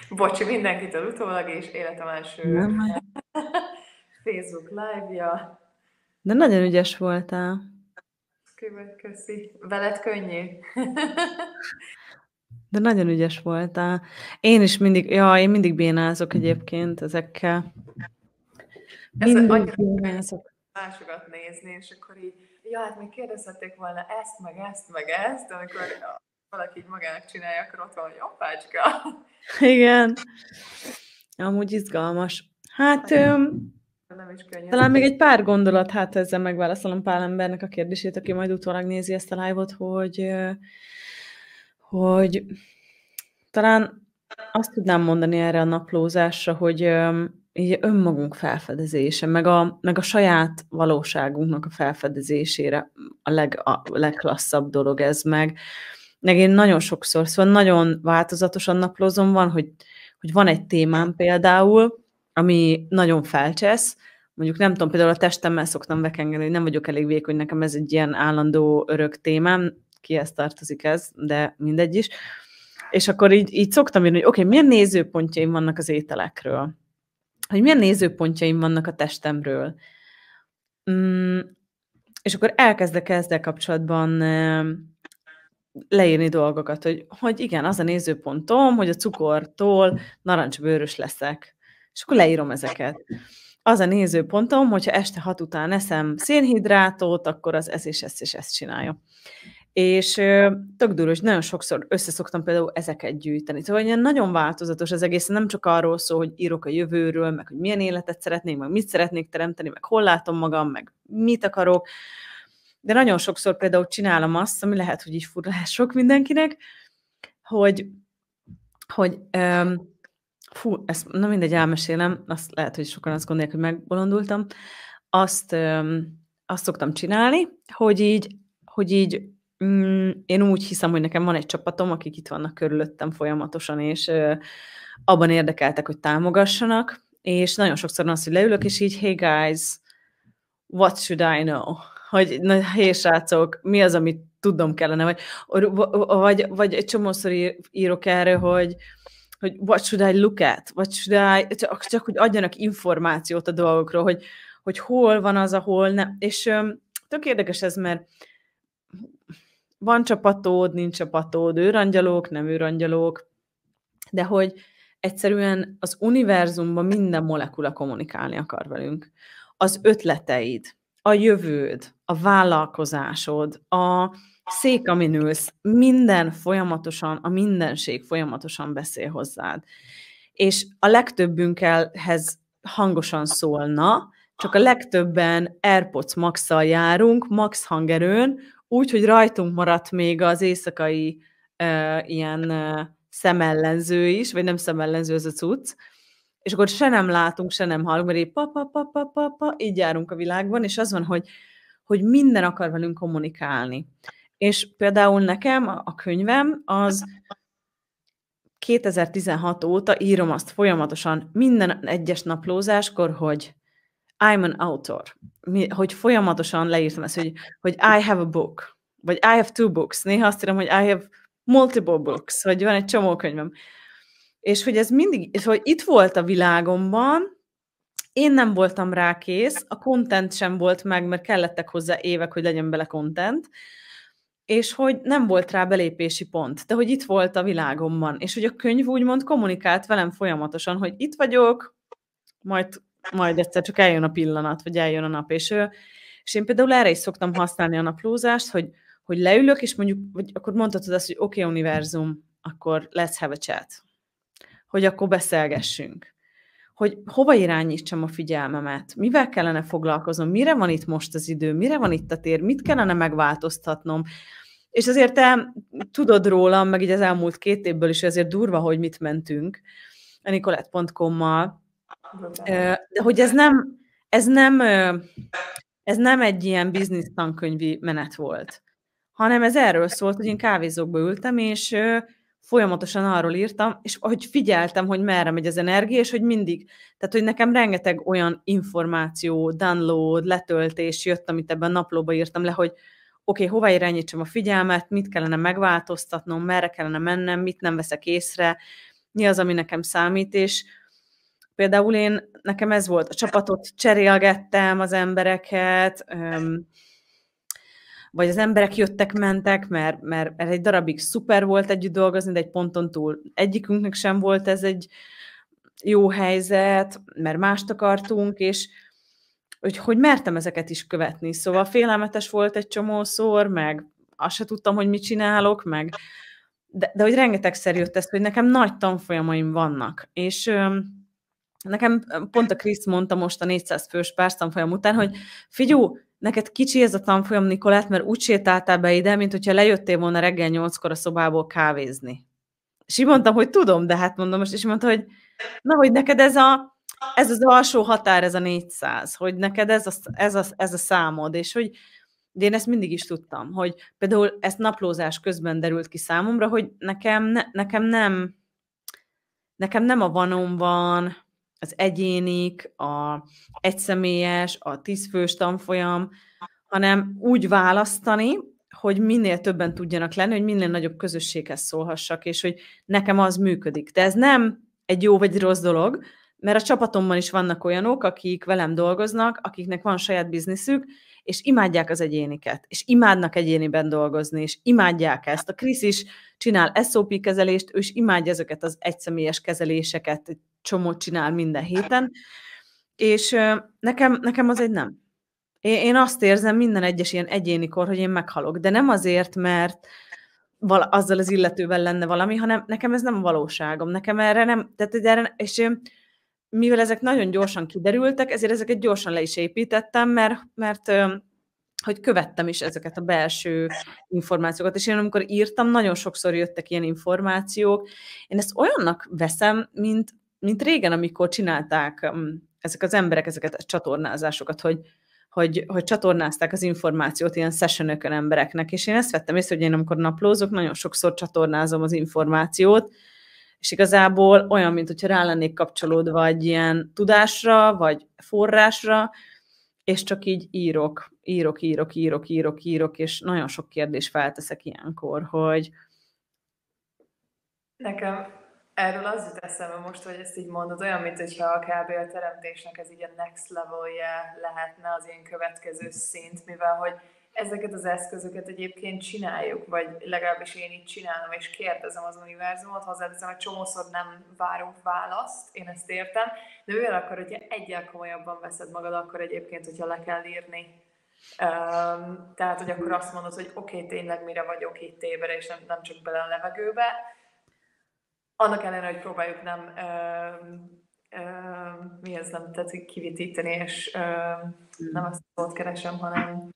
Bocsi, mindenkitől utólag, és életem első Facebook live-ja. De nagyon ügyes voltál. Köszi. Veled könnyű. De nagyon ügyes voltál. Én is mindig bénázok egyébként ezekkel. Mindig bénázok. Másokat nézni, és akkor így, hát még kérdezhették volna ezt, meg ezt, de amikor valaki így magának csinálja, akkor ott van, hogy apácska. Igen. Amúgy izgalmas. Hát, nem is könnyű. Talán még egy pár gondolat, hát ezzel megválaszolom Pál embernek a kérdését, aki majd utólag nézi ezt a live-ot, hogy talán azt tudnám mondani erre a naplózásra, hogy így önmagunk felfedezése, meg a saját valóságunknak a felfedezésére a legklasszabb dolog ez meg én nagyon sokszor, szóval nagyon változatosan naplózom, hogy van egy témám például, ami nagyon felcsesz, mondjuk nem tudom, például a testemmel szoktam vekengeni, hogy nem vagyok elég vékony, nekem ez egy ilyen állandó örök témám, kihez tartozik ez, de mindegy is. És akkor így szoktam írni, hogy oké, milyen nézőpontjaim vannak az ételekről, hogy milyen nézőpontjaim vannak a testemről. És akkor elkezdek ezzel kapcsolatban leírni dolgokat, hogy igen, az a nézőpontom, hogy a cukortól narancsbőrös leszek. És akkor leírom ezeket. Az a nézőpontom, hogyha este 6 után eszem szénhidrátot, akkor az ez és ezt csinálja. És tök durva, hogy nagyon sokszor összeszoktam például ezeket gyűjteni. Szóval ilyen nagyon változatos az egész, nem csak arról szól, hogy írok a jövőről, meg hogy milyen életet szeretnék, meg mit szeretnék teremteni, meg hol látom magam, meg mit akarok. De nagyon sokszor például csinálom azt, ami lehet, hogy így furrás sok mindenkinek, hogy ezt nem mindegy, elmesélem, azt lehet, hogy sokan azt gondolják, hogy megbolondultam, azt szoktam csinálni, hogy így én úgy hiszem, hogy nekem van egy csapatom, akik itt vannak körülöttem folyamatosan, és abban érdekeltek, hogy támogassanak, és nagyon sokszor az, hogy leülök, és így, hey guys, what should I know? Hogy, hey srácok, mi az, amit tudnom kellene, vagy egy csomószor írok erre, hogy what should I look at? What should I, csak hogy adjanak információt a dolgokról, hogy hol van az, ahol nem. És tök érdekes ez, mert van csapatod, nincs csapatod, őrangyalók, nem őrangyalók, de hogy egyszerűen az univerzumban minden molekula kommunikálni akar velünk. Az ötleteid, a jövőd, a vállalkozásod, a szék, amin ülsz, minden folyamatosan, a mindenség folyamatosan beszél hozzád. És a legtöbbünkhez hangosan szólna, csak a legtöbben AirPods Max-szal járunk, max hangerőn, úgy, hogy rajtunk maradt még az éjszakai ilyen szemellenző is, vagy nem szemellenző az a cucc, és akkor se nem látunk, se nem hallunk, mert így pa, így járunk a világban, és az van, hogy minden akar velünk kommunikálni. És például nekem a könyvem az 2016 óta írom azt folyamatosan minden egyes naplózáskor, hogy I'm an author. Hogy folyamatosan leírtam ezt, hogy I have a book, vagy I have 2 books. Néha azt írom, hogy I have multiple books, hogy van egy csomó könyvem. És hogy ez mindig, és hogy itt volt a világomban, én nem voltam rá kész, a content sem volt meg, mert kellettek hozzá évek, hogy legyen bele content, és hogy nem volt rá belépési pont, de hogy itt volt a világomban, és hogy a könyv úgymond kommunikált velem folyamatosan, hogy itt vagyok, majd egyszer csak eljön a pillanat, vagy eljön a nap, és én például erre is szoktam használni a naplózást, hogy leülök, és mondjuk, vagy akkor mondhatod azt, hogy oké, univerzum, akkor let's have a chat, hogy akkor beszélgessünk, hogy hova irányítsam a figyelmemet, mivel kellene foglalkoznom, mire van itt most az idő, mire van itt a tér, mit kellene megváltoztatnom, és azért te tudod rólam, meg így az elmúlt 2 évből is azért durva, hogy mit mentünk a Nicolette.com-mal, de hogy ez nem egy ilyen biznisz tankönyvi menet volt, hanem ez erről szólt, hogy én kávézókba ültem, és folyamatosan arról írtam, és hogy figyeltem, hogy merre megy az energia, és hogy mindig, tehát hogy nekem rengeteg olyan információ, download, letöltés jött, amit ebben a naplóba írtam le, hogy oké, hova irányítsam a figyelmet, mit kellene megváltoztatnom, merre kellene mennem, mit nem veszek észre, mi az, ami nekem számít, és például nekem ez volt, a csapatot cserélgettem, az embereket, vagy az emberek jöttek-mentek, mert egy darabig szuper volt együtt dolgozni, de egy ponton túl egyikünknek sem volt ez egy jó helyzet, mert mást akartunk, és hogy mertem ezeket is követni. Szóval félelmetes volt egy csomószor, meg azt se tudtam, hogy mit csinálok, de hogy rengetegszer jött ez, hogy nekem nagy tanfolyamaim vannak, és nekem pont a Krisz mondta most a 400 fős pártanfolyam után, hogy figyú, neked kicsi ez a tanfolyam, Nikolett, mert úgy sétáltál be ide, mint hogyha lejöttél volna reggel 8-kor a szobából kávézni. És így mondtam, hogy tudom, de hát mondom most, és így mondta, hogy na, hogy neked ez az alsó határ, ez a 400, hogy neked ez a számod, és hogy de én ezt mindig is tudtam, hogy például ezt naplózás közben derült ki számomra, hogy nekem nem a van, az egyénik, a egyszemélyes, a 10 fős tanfolyam, hanem úgy választani, hogy minél többen tudjanak lenni, hogy minél nagyobb közösséghez szólhassak, és hogy nekem az működik. De ez nem egy jó vagy rossz dolog, mert a csapatomban is vannak olyanok, akik velem dolgoznak, akiknek van saját bizniszük, és imádják az egyéniket, és imádnak egyéniben dolgozni, és imádják ezt. A Krisz is csinál SOP kezelést, ő is imádja ezeket az egyszemélyes kezeléseket, egy csomót csinál minden héten, és nekem az egy nem. Én azt érzem minden egyes ilyen egyénikor, hogy én meghalok, de nem azért, mert azzal az illetővel lenne valami, hanem nekem ez nem a valóságom, nekem erre nem, és mivel ezek nagyon gyorsan kiderültek, ezért ezeket gyorsan le is építettem, mert hogy követtem is ezeket a belső információkat, és én amikor írtam, nagyon sokszor jöttek ilyen információk. Én ezt olyannak veszem, mint régen, amikor csinálták ezek az emberek ezeket a csatornázásokat, hogy csatornázták az információt ilyen sessionökön embereknek, és én ezt vettem észre, hogy én amikor naplózok, nagyon sokszor csatornázom az információt, és igazából olyan, mint hogyha rá lennék kapcsolódva egy ilyen tudásra, vagy forrásra, és csak így írok, és nagyon sok kérdést felteszek ilyenkor, hogy... Nekem erről az jut eszembe most, hogy ezt így mondod, olyan, mint hogyha a kb. A teremtésnek ez így a next levelje lehetne, az ilyen következő szint, mivel hogy ezeket az eszközöket egyébként csináljuk, vagy legalábbis én így csinálom, és kérdezem az univerzumot, hozzáteszem, hogy csomószor nem várunk választ, én ezt értem, de ugyanakkor, hogyha egyel komolyabban veszed magad, akkor egyébként, hogyha le kell írni. Tehát, hogy akkor azt mondod, hogy oké, tényleg mire vagyok itt tévere, és nem csak bele a levegőbe. Annak ellenére, hogy próbáljuk nem nem tetszik kivitíteni, és nem azt szót keresem, hanem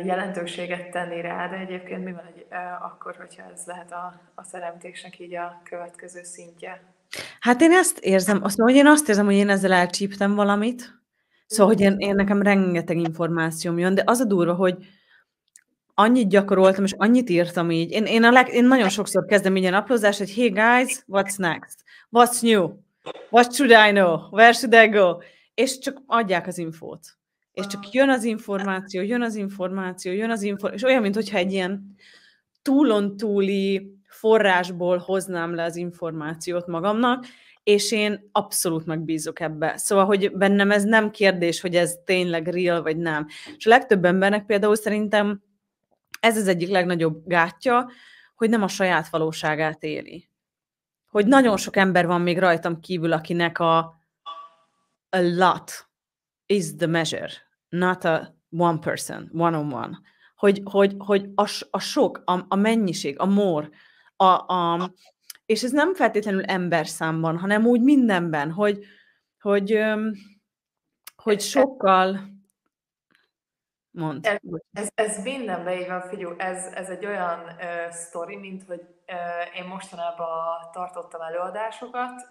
jelentőséget tenni rá, de egyébként mi van akkor, hogyha ez lehet a teremtésnek így a következő szintje? Hát én ezt érzem, hogy én azt érzem, hogy én ezzel elcsíptem valamit, szóval, hogy én nekem rengeteg információm jön, de az a durva, hogy annyit gyakoroltam, és annyit írtam így. Én nagyon sokszor kezdem így a naplózást, hogy hey guys, what's next? What's new? What should I know? Where should I go? És csak adják az infót. És csak jön az információ, és olyan, mintha egy ilyen túlon túli forrásból hoznám le az információt magamnak, és én abszolút megbízok ebbe. Szóval, hogy bennem ez nem kérdés, hogy ez tényleg real, vagy nem. És a legtöbb embernek például szerintem ez az egyik legnagyobb gátja, hogy nem a saját valóságát éli. Hogy nagyon sok ember van még rajtam kívül, akinek a lot is the measure, not a one person, one-on-one. Hogy a sok, a mennyiség, a more, és ez nem feltétlenül emberszámban, hanem úgy mindenben, hogy sokkal... Mond. Ez mindenben így van, figyelj, ez egy olyan sztori, mint hogy én mostanában tartottam előadásokat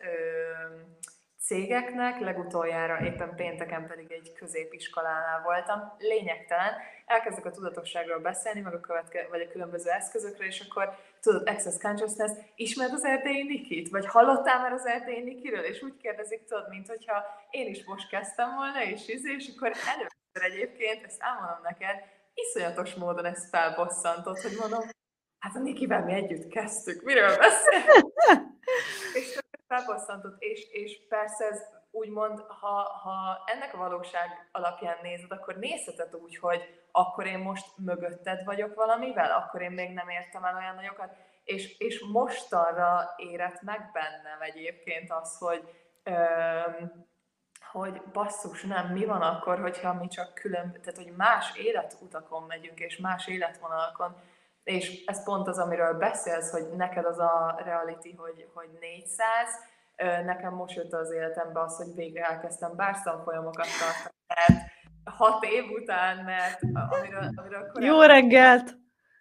cégeknek, legutoljára éppen pénteken pedig egy középiskolánál voltam. Lényegtelen, elkezdek a tudatosságról beszélni, meg vagy a különböző eszközökről, és akkor tudod, Access Consciousness, ismered az erdélyi Nikit? Vagy hallottál már az erdélyi Nikiről? És úgy kérdezik, tudod, mint hogyha én is most kezdtem volna, és akkor először egyébként, ezt elmondom neked, iszonyatos módon ezt felbosszantott, hogy mondom, hát a Nikivel mi együtt kezdtük, miről beszélünk? És felbosszantott, és persze ez úgymond, ha ennek a valóság alapján nézed, akkor nézheted úgy, hogy akkor én most mögötted vagyok valamivel, akkor én még nem értem el olyan nagyokat, és mostanra érett meg bennem egyébként az, hogy basszus, nem, mi van akkor, hogyha mi csak tehát hogy más életutakon megyünk, és más életvonalakon, és ez pont az, amiről beszélsz, hogy neked az a reality, hogy 400, nekem most jött az életembe az, hogy végre elkezdtem bársztanfolyamokat tartani, mert 6 év után, mert amiről korábban... Jó reggelt!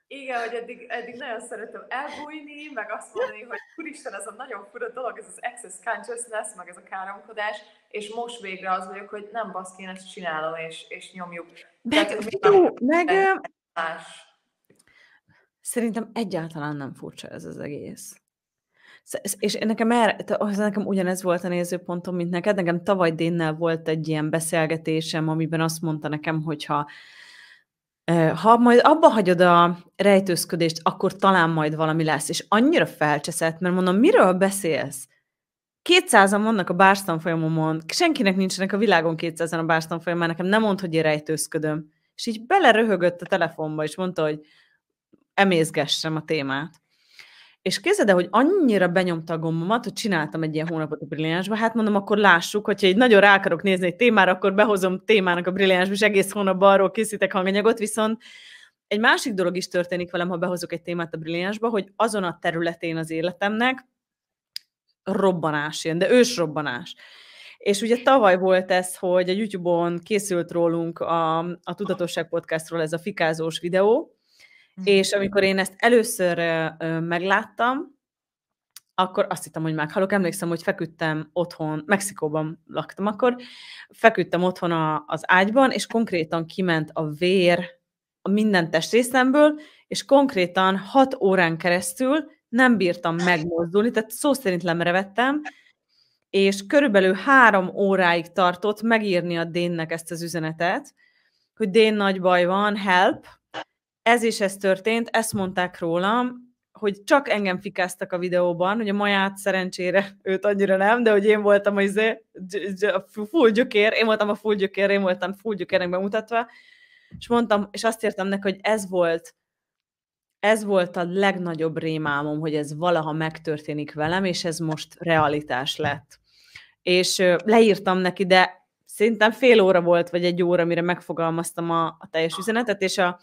Igen, hogy eddig nagyon szeretem elbújni, meg azt mondani, hogy úristen, ez a nagyon fura dolog, ez az access consciousness, meg ez a káromkodás, és most végre az vagyok, hogy nem baszki, én ezt csinálom, és nyomjuk. Más. Szerintem egyáltalán nem furcsa ez az egész. És nekem ugyanez volt a nézőpontom, mint neked. Nekem tavaly Dénnel volt egy ilyen beszélgetésem, amiben azt mondta nekem, hogyha ha majd abba hagyod a rejtőzködést, akkor talán majd valami lesz. És annyira felcseszett, mert mondom, miről beszélsz? 200-an vannak a bársztanfolyamomon, senkinek nincsenek a világon 200-an a bársztanfolyamon, nekem nem mondd, hogy én rejtőzködöm. És így beleröhögött a telefonba, és mondta, hogy emészgessem a témát. És képzeld el, hogy annyira benyomta a gombomat, hogy csináltam egy ilyen hónapot a Brilliánsba, hát mondom, akkor lássuk, hogyha így nagyon rá akarok nézni egy témára, akkor behozom témának a Brilliánsba, és egész hónapban arról készítek hanganyagot, viszont egy másik dolog is történik velem, ha behozok egy témát a Brilliánsba, hogy azon a területén az életemnek robbanás jön, de ősrobbanás. És ugye tavaly volt ez, hogy a YouTube-on készült rólunk a Tudatosság podcastról ez a fikázós videó, és amikor én ezt először megláttam, akkor azt hittem, hogy meghalok. Emlékszem, hogy feküdtem otthon, Mexikóban laktam akkor, feküdtem otthon az ágyban, és konkrétan kiment a vér a minden testrészemből, és konkrétan 6 órán keresztül nem bírtam megmozdulni, tehát szó szerint lemerevettem, és körülbelül 3 óráig tartott megírni a Dénnek ezt az üzenetet, hogy Dén, nagy baj van, help. Ez történt, ezt mondták rólam, hogy csak engem fikáztak a videóban, hogy a Maját szerencsére őt annyira nem, de hogy én voltam a full gyökér, én voltam full gyökérnek bemutatva, és mondtam, és azt értem neki, hogy ez volt a legnagyobb rémálmom, hogy ez valaha megtörténik velem, és ez most realitás lett. És leírtam neki, de szerintem fél óra volt, vagy 1 óra, mire megfogalmaztam a teljes üzenetet, és a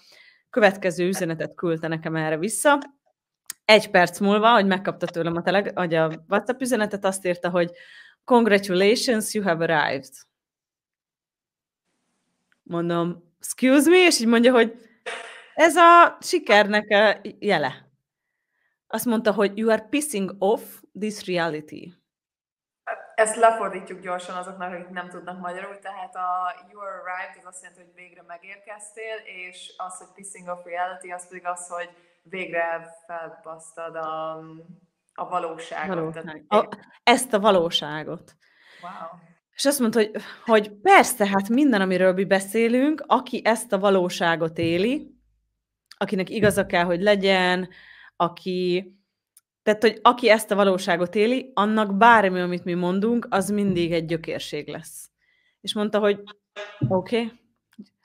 következő üzenetet küldte nekem erre vissza. 1 perc múlva, hogy megkapta tőlem a WhatsApp üzenetet, azt írta, hogy congratulations, you have arrived. Mondom, excuse me, és így mondja, hogy ez a sikernek a jele. Azt mondta, hogy you are pissing off this reality. ezt lefordítjuk gyorsan azoknak, akik nem tudnak magyarul, tehát a you arrived, az azt jelenti, hogy végre megérkeztél, és az, hogy pissing off reality, az pedig az, hogy végre felbasztad a valóságot. Ezt a valóságot. Wow. És azt mondta, hogy persze, hát minden, amiről mi beszélünk, aki ezt a valóságot éli, akinek igaza kell, hogy legyen, tehát, hogy aki ezt a valóságot éli, annak bármi, amit mi mondunk, az mindig egy gyökérség lesz. És mondta, hogy oké,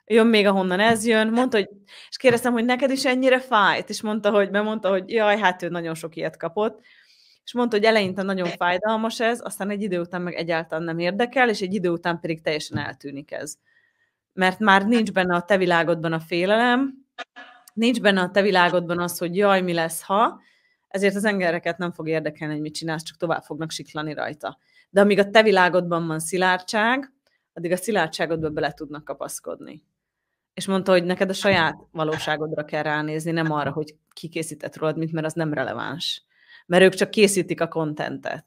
jön még ahonnan ez jön, mondta, hogy, és kérdeztem, hogy neked is ennyire fájt, és bemondta, hogy jaj, hát ő nagyon sok ilyet kapott, és mondta, hogy eleinte nagyon fájdalmas ez, aztán egy idő után meg egyáltalán nem érdekel, és egy idő után pedig teljesen eltűnik ez. Mert már nincs benne a te világodban a félelem, nincs benne a te világodban az, hogy jaj, mi lesz, ha, ezért az embereket nem fog érdekelni, hogy mit csinálsz, csak tovább fognak siklani rajta. De amíg a te világodban van szilárdság, addig a szilárdságodba bele tudnak kapaszkodni. És mondta, hogy neked a saját valóságodra kell ránézni, nem arra, hogy ki készített rólad mit, mert az nem releváns. Mert ők csak készítik a kontentet.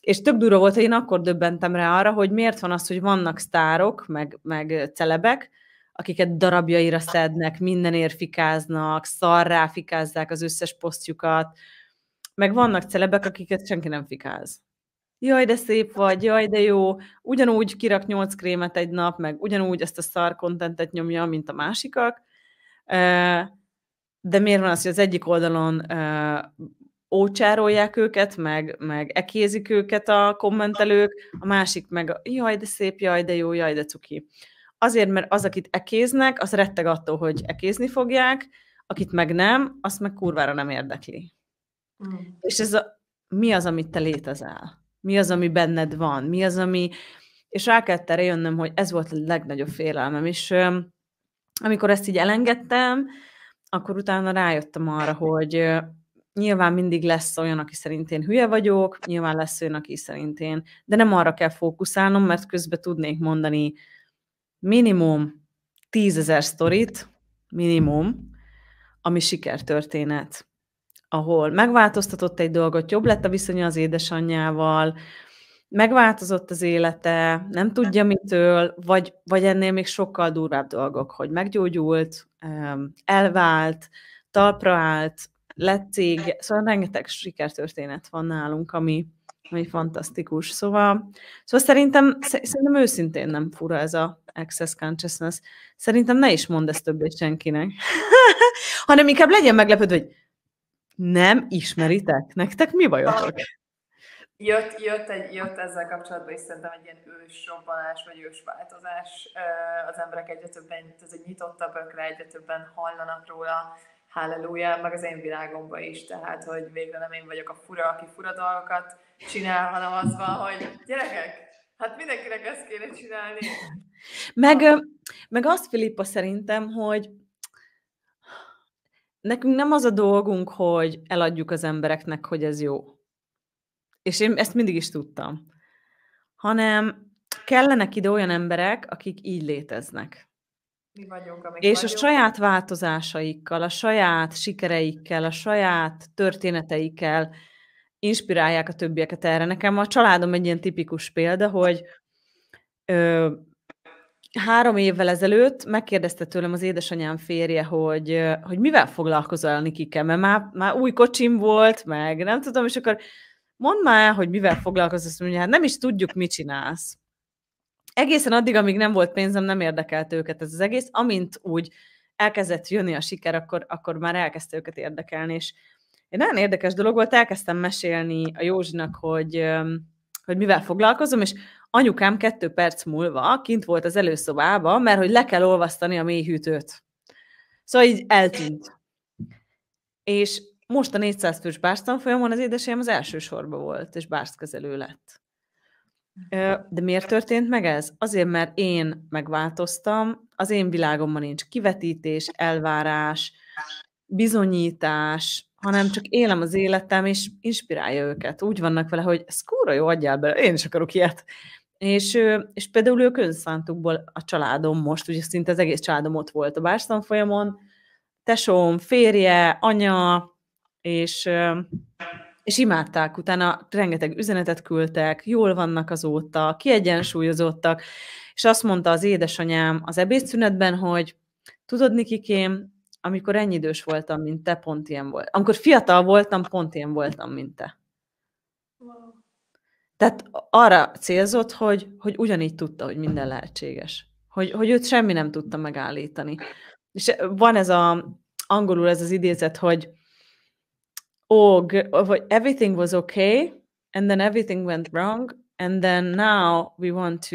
És tök durva volt, hogy én akkor döbbentem rá arra, hogy miért van az, hogy vannak sztárok, meg celebek, akiket darabjaira szednek, mindenért fikáznak, szarrá fikázzák az összes posztjukat, meg vannak celebek, akiket senki nem fikáz. Jaj, de szép vagy, jaj, de jó, ugyanúgy kirak 8 krémet egy nap, meg ugyanúgy ezt a szar kontentet nyomja, mint a másikak, de miért van az, hogy az egyik oldalon ócsárolják őket, meg ekézik őket a kommentelők, a másik meg jaj, de szép, jaj, de jó, jaj, de cuki. Azért, mert az, akit ekéznek, az retteg attól, hogy ekézni fogják, akit meg nem, azt meg kurvára nem érdekli. És mi az, amit te létezel? Mi az, ami benned van? Mi az, ami... És rá kellett erre jönnöm, hogy ez volt a legnagyobb félelmem. És amikor ezt így elengedtem, akkor utána rájöttem arra, hogy nyilván mindig lesz olyan, aki szerint én hülye vagyok, nyilván lesz olyan, aki szerint én, de nem arra kell fókuszálnom, mert közben tudnék mondani minimum 10 000 sztorit, minimum, ami sikertörténet, ahol megváltoztatott egy dolgot, jobb lett a viszonya az édesanyjával, megváltozott az élete, nem tudja mitől, vagy ennél még sokkal durvább dolgok, hogy meggyógyult, elvált, talpra állt, lett cég, szóval rengeteg sikertörténet van nálunk, ami fantasztikus. Szóval szerintem őszintén nem fura ez a access consciousness. Szerintem ne is mondd ezt többé senkinek. Hanem inkább legyen meglepődve, hogy nem ismeritek? Nektek mi bajotok? Jött ezzel kapcsolatban is szerintem egy ilyen ősrobbanás, vagy ősváltozás. Az emberek egyre többen, ez egy nyitottabbakra, egyre többen hallanak róla, halleluja, meg az én világomban is, tehát, hogy végre nem én vagyok a fura, aki fura dolgokat csinál, hanem az van, hogy gyerekek, hát mindenkinek ezt kéne csinálni. Meg azt, Filippa, szerintem, hogy nekünk nem az a dolgunk, hogy eladjuk az embereknek, hogy ez jó. És én ezt mindig is tudtam. Hanem kellenek ide olyan emberek, akik így léteznek. Mi vagyunk, amik és vagyunk. A saját változásaikkal, a saját sikereikkel, a saját történeteikkel inspirálják a többieket erre. Nekem a családom egy ilyen tipikus példa, hogy 3 évvel ezelőtt megkérdezte tőlem az édesanyám férje, hogy mivel foglalkozol, Nikike, mert már új kocsim volt, meg nem tudom, és akkor mondd már, hogy mivel foglalkozol, azt mondja, hát nem is tudjuk, mit csinálsz. Egészen addig, amíg nem volt pénzem, nem érdekelt őket ez az egész. Amint úgy elkezdett jönni a siker, akkor már elkezdte őket érdekelni. És egy nagyon érdekes dolog volt, elkezdtem mesélni a Józsinak, hogy mivel foglalkozom, és anyukám 2 perc múlva kint volt az előszobában, mert hogy le kell olvasztani a mélyhűtőt. Szóval így eltűnt. És most a 400 fős bárztanfolyamon az édesanyám az első sorban volt, és bárzkezelő lett. De miért történt meg ez? Azért, mert én megváltoztam, az én világomban nincs kivetítés, elvárás, bizonyítás, hanem csak élem az életem, és inspirálja őket. Úgy vannak vele, hogy ez kurva jó, adjál bele, én is akarok ilyet. És például ők önszántukból a családom most, ugye szinte az egész családom ott volt a bárztanfolyamon, tesóm, férje, anya, és És imádták, utána rengeteg üzenetet küldtek, jól vannak azóta, kiegyensúlyozottak, és azt mondta az édesanyám az ebédszünetben, hogy tudod, Nikikém, amikor ennyi idős voltam, mint te, pont ilyen volt. Amikor fiatal voltam, pont ilyen voltam, mint te. Wow. Tehát arra célzott, hogy ugyanígy tudta, hogy minden lehetséges. Hogy őt semmi nem tudta megállítani. És van ez angolul ez az idézet, hogy everything was okay, and then everything went wrong, and then now we want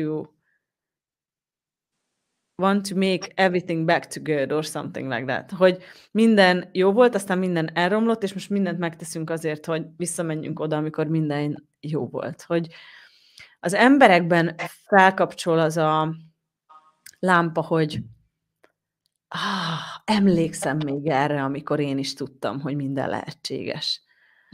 to make everything back to good, or something like that. Hogy minden jó volt, aztán minden elromlott, és most mindent megteszünk azért, hogy visszamenjünk oda, amikor minden jó volt. Hogy az emberekben felkapcsol az a lámpa, hogy emlékszem még erre, amikor én is tudtam, hogy minden lehetséges.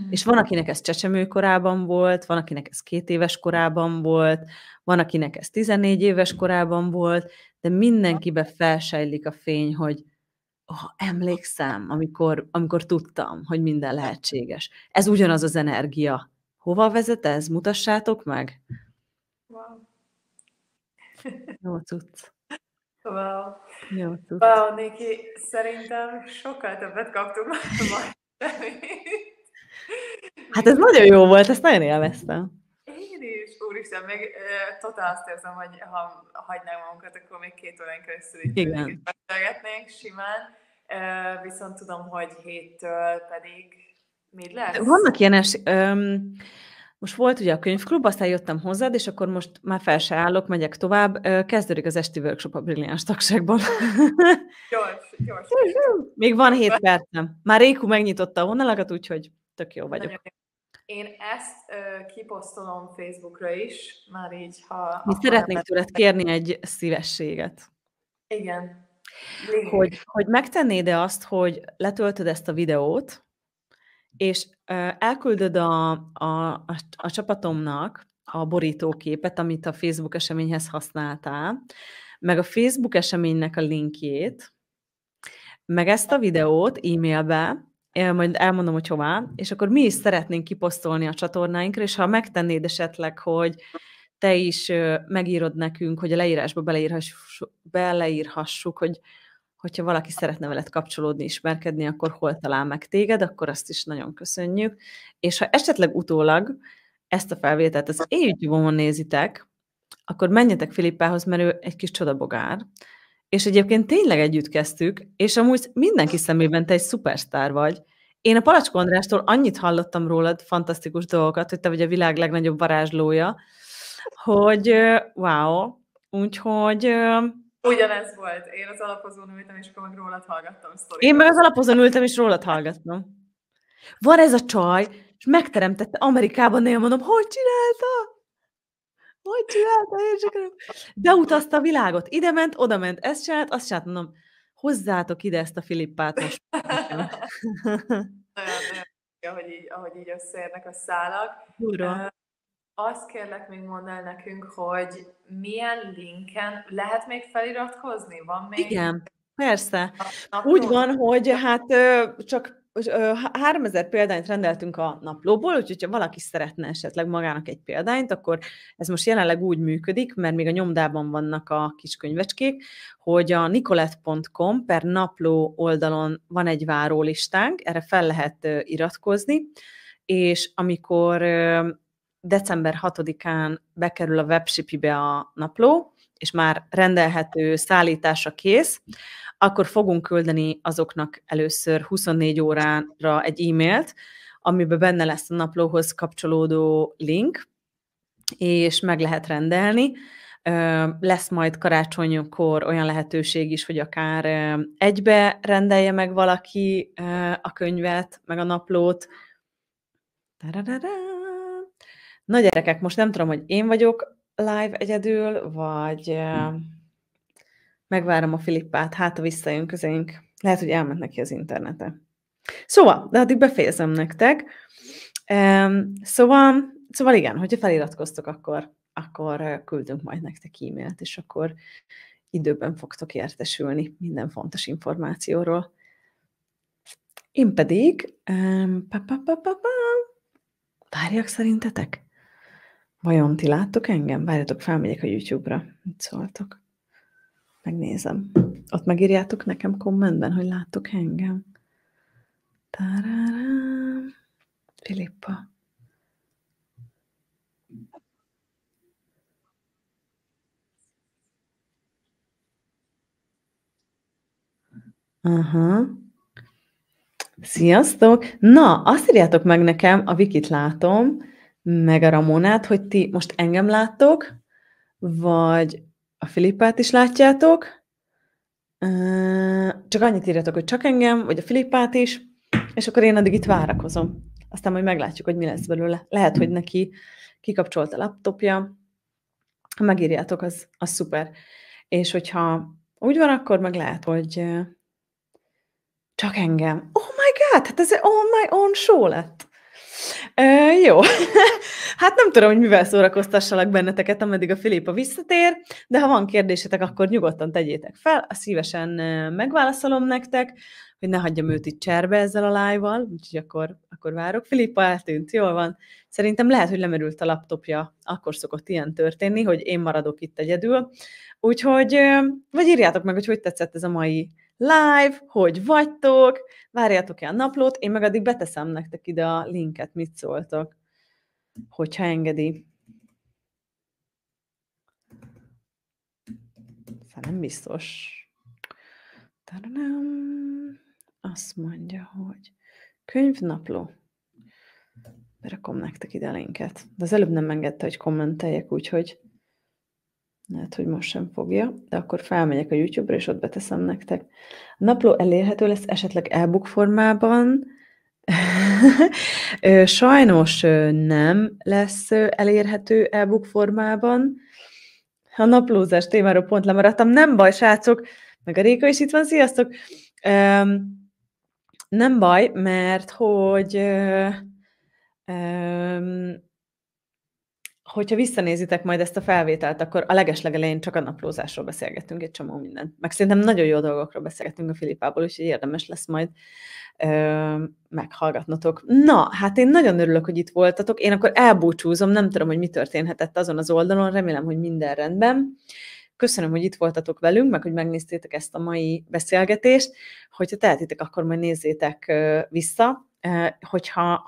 És van, akinek ez csecsemőkorában volt, van, akinek ez 2 éves korában volt, van, akinek ez 14 éves korában volt, de mindenkibe felsejlik a fény, hogy emlékszem, amikor tudtam, hogy minden lehetséges. Ez ugyanaz az energia. Hova vezet ez? Mutassátok meg. Wow. Jó tudsz. Wow. Jó tudsz. Wow, Niki, szerintem sokkal többet kaptunk majd. Hát ez nagyon jó volt, ezt nagyon élveztem. Én is, úristen, még totál azt érzem, hogy ha hagynánk magunkat, akkor még 2 órán keresztül itt beszélgetnénk simán. Viszont tudom, hogy 7-től pedig mi lesz? Vannak ilyen most volt ugye a könyvklub, aztán jöttem hozzád, és akkor most már fel se állok, megyek tovább. Kezdődik az esti workshop a Brilliáns tagságban. Gyors. Még van 7 percem. Már Réku megnyitotta a honlalakat, úgyhogy tök jó vagyok. Én ezt kiposztolom Facebookra is, már így, ha... Mi szeretnénk tőled kérni egy szívességet. Igen. Hogy megtennéd-e azt, hogy letöltöd ezt a videót, és elküldöd a csapatomnak a borítóképet, amit a Facebook eseményhez használtál, meg a Facebook eseménynek a linkjét, meg ezt a videót e-mailbe, majd elmondom, hogy hová, és akkor mi is szeretnénk kiposztolni a csatornáinkra, és ha megtennéd esetleg, hogy te is megírod nekünk, hogy a leírásba beleírhassuk, hogyha valaki szeretne veled kapcsolódni, ismerkedni, akkor hol talál meg téged, akkor azt is nagyon köszönjük. És ha esetleg utólag ezt a felvételt az YouTube-on nézitek, akkor menjetek Filippához, mert ő egy kis csodabogár. És egyébként tényleg együtt kezdtük, és amúgy mindenki szemében te egy szupersztár vagy. Én a Palacskó Andrástól annyit hallottam rólad, fantasztikus dolgokat, hogy te vagy a világ legnagyobb varázslója, hogy wow, úgyhogy... Ugyanez volt. Én az alapozón ültem, és akkor meg rólad hallgattam sztorikat. Én meg az alapozón ültem, és rólad hallgattam. Van ez a csaj, és megteremtette Amerikában, én mondom, hogy csinálta? Hogy csinálta? Én csak beutazta a világot. Ide ment, oda ment, ezt csinált, azt csinált, mondom, hozzátok ide ezt a Filippát most. Nagyon, ahogy így összeérnek a szálak. Azt kérlek még mondd el nekünk, hogy milyen linken lehet még feliratkozni? Van még? Igen, persze. Úgy van, hogy hát csak 3000 példányt rendeltünk a naplóból, úgyhogy ha valaki szeretne esetleg magának egy példányt, akkor ez most jelenleg úgy működik, mert még a nyomdában vannak a kis könyvecskék, hogy a nicolette.com per napló oldalon van egy várólistánk, erre fel lehet iratkozni, és amikor december 6-án bekerül a webshipibe a napló, és már rendelhető, szállításra kész, akkor fogunk küldeni azoknak először 24 órára egy e-mailt, amiben benne lesz a naplóhoz kapcsolódó link, és meg lehet rendelni. Lesz majd karácsonykor olyan lehetőség is, hogy akár egybe rendelje meg valaki a könyvet, meg a naplót. Na gyerekek, most nem tudom, hogy én vagyok live egyedül, vagy megvárom a Filippát, hát ha visszajön közénk. Lehet, hogy elment neki az internete. Szóval, de addig befejezem nektek. Szóval igen, hogyha feliratkoztok, akkor küldünk majd nektek e-mailt, és akkor időben fogtok értesülni minden fontos információról. Én pedig Várjak szerintetek? Vajon ti láttok engem? Várjatok, felmegyek a YouTube-ra. Mit szóltok? Megnézem. Ott megírjátok nekem kommentben, hogy láttok engem. Tararám. Filippa. Aha. Sziasztok! Na, azt írjátok meg nekem, a Vikit látom, meg a Ramonát, hogy ti most engem láttok, vagy a Filippát is látjátok. Csak annyit írjatok, hogy csak engem, vagy a Filippát is, és akkor én addig itt várakozom. Aztán majd meglátjuk, hogy mi lesz belőle. Lehet, hogy neki kikapcsolt a laptopja. Ha megírjátok, az szuper. És hogyha úgy van, akkor meg lehet, hogy csak engem. Oh my god, hát ez on my own show lett. Jó. Hát nem tudom, hogy mivel szórakoztassalak benneteket, ameddig a Filippa visszatér, de ha van kérdésetek, akkor nyugodtan tegyétek fel, szívesen megválaszolom nektek, hogy ne hagyjam őt itt cserbe ezzel a live-val, úgyhogy akkor várok. Filippa eltűnt, jól van. Szerintem lehet, hogy lemerült a laptopja, akkor szokott ilyen történni, hogy én maradok itt egyedül. Úgyhogy, vagy írjátok meg, hogy tetszett ez a mai live, hogy vagytok, várjátok-e a naplót, én meg addig beteszem nektek ide a linket, mit szóltok, hogyha engedi. Szóval nem biztos. Tadadám. Azt mondja, hogy könyvnapló. Berakom nektek ide a linket. De az előbb nem engedte, hogy kommenteljek, úgyhogy lehet, hogy most sem fogja, de akkor felmegyek a YouTube-ra, és ott beteszem nektek. A napló elérhető lesz esetleg e-book formában. Sajnos nem lesz elérhető e-book formában. A naplózás témáról pont lemaradtam. Nem baj, srácok, meg a Réka is itt van, sziasztok! Nem baj, mert hogyha visszanézitek majd ezt a felvételt, akkor a legeslegelején csak a naplózásról beszélgettünk egy csomó mindent. Meg szerintem nagyon jó dolgokról beszélgettünk a Filippából, úgyhogy érdemes lesz majd meghallgatnotok. Na, hát én nagyon örülök, hogy itt voltatok. Én akkor elbúcsúzom, nem tudom, hogy mi történhetett azon az oldalon, remélem, hogy minden rendben. Köszönöm, hogy itt voltatok velünk, meg hogy megnéztétek ezt a mai beszélgetést. Hogyha tehetitek, akkor majd nézzétek vissza.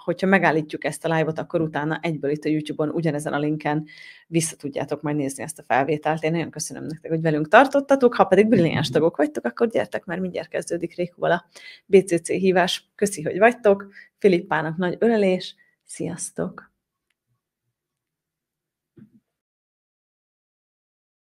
Hogyha megállítjuk ezt a live-ot, akkor utána egyből itt a YouTube-on ugyanezen a linken vissza tudjátok majd nézni ezt a felvételt. Én nagyon köszönöm nektek, hogy velünk tartottatok. Ha pedig brilliáns tagok vagytok, akkor gyertek, mert mindjárt kezdődik Rékóval a BCC hívás. Köszi, hogy vagytok. Filippának nagy ölelés. Sziasztok!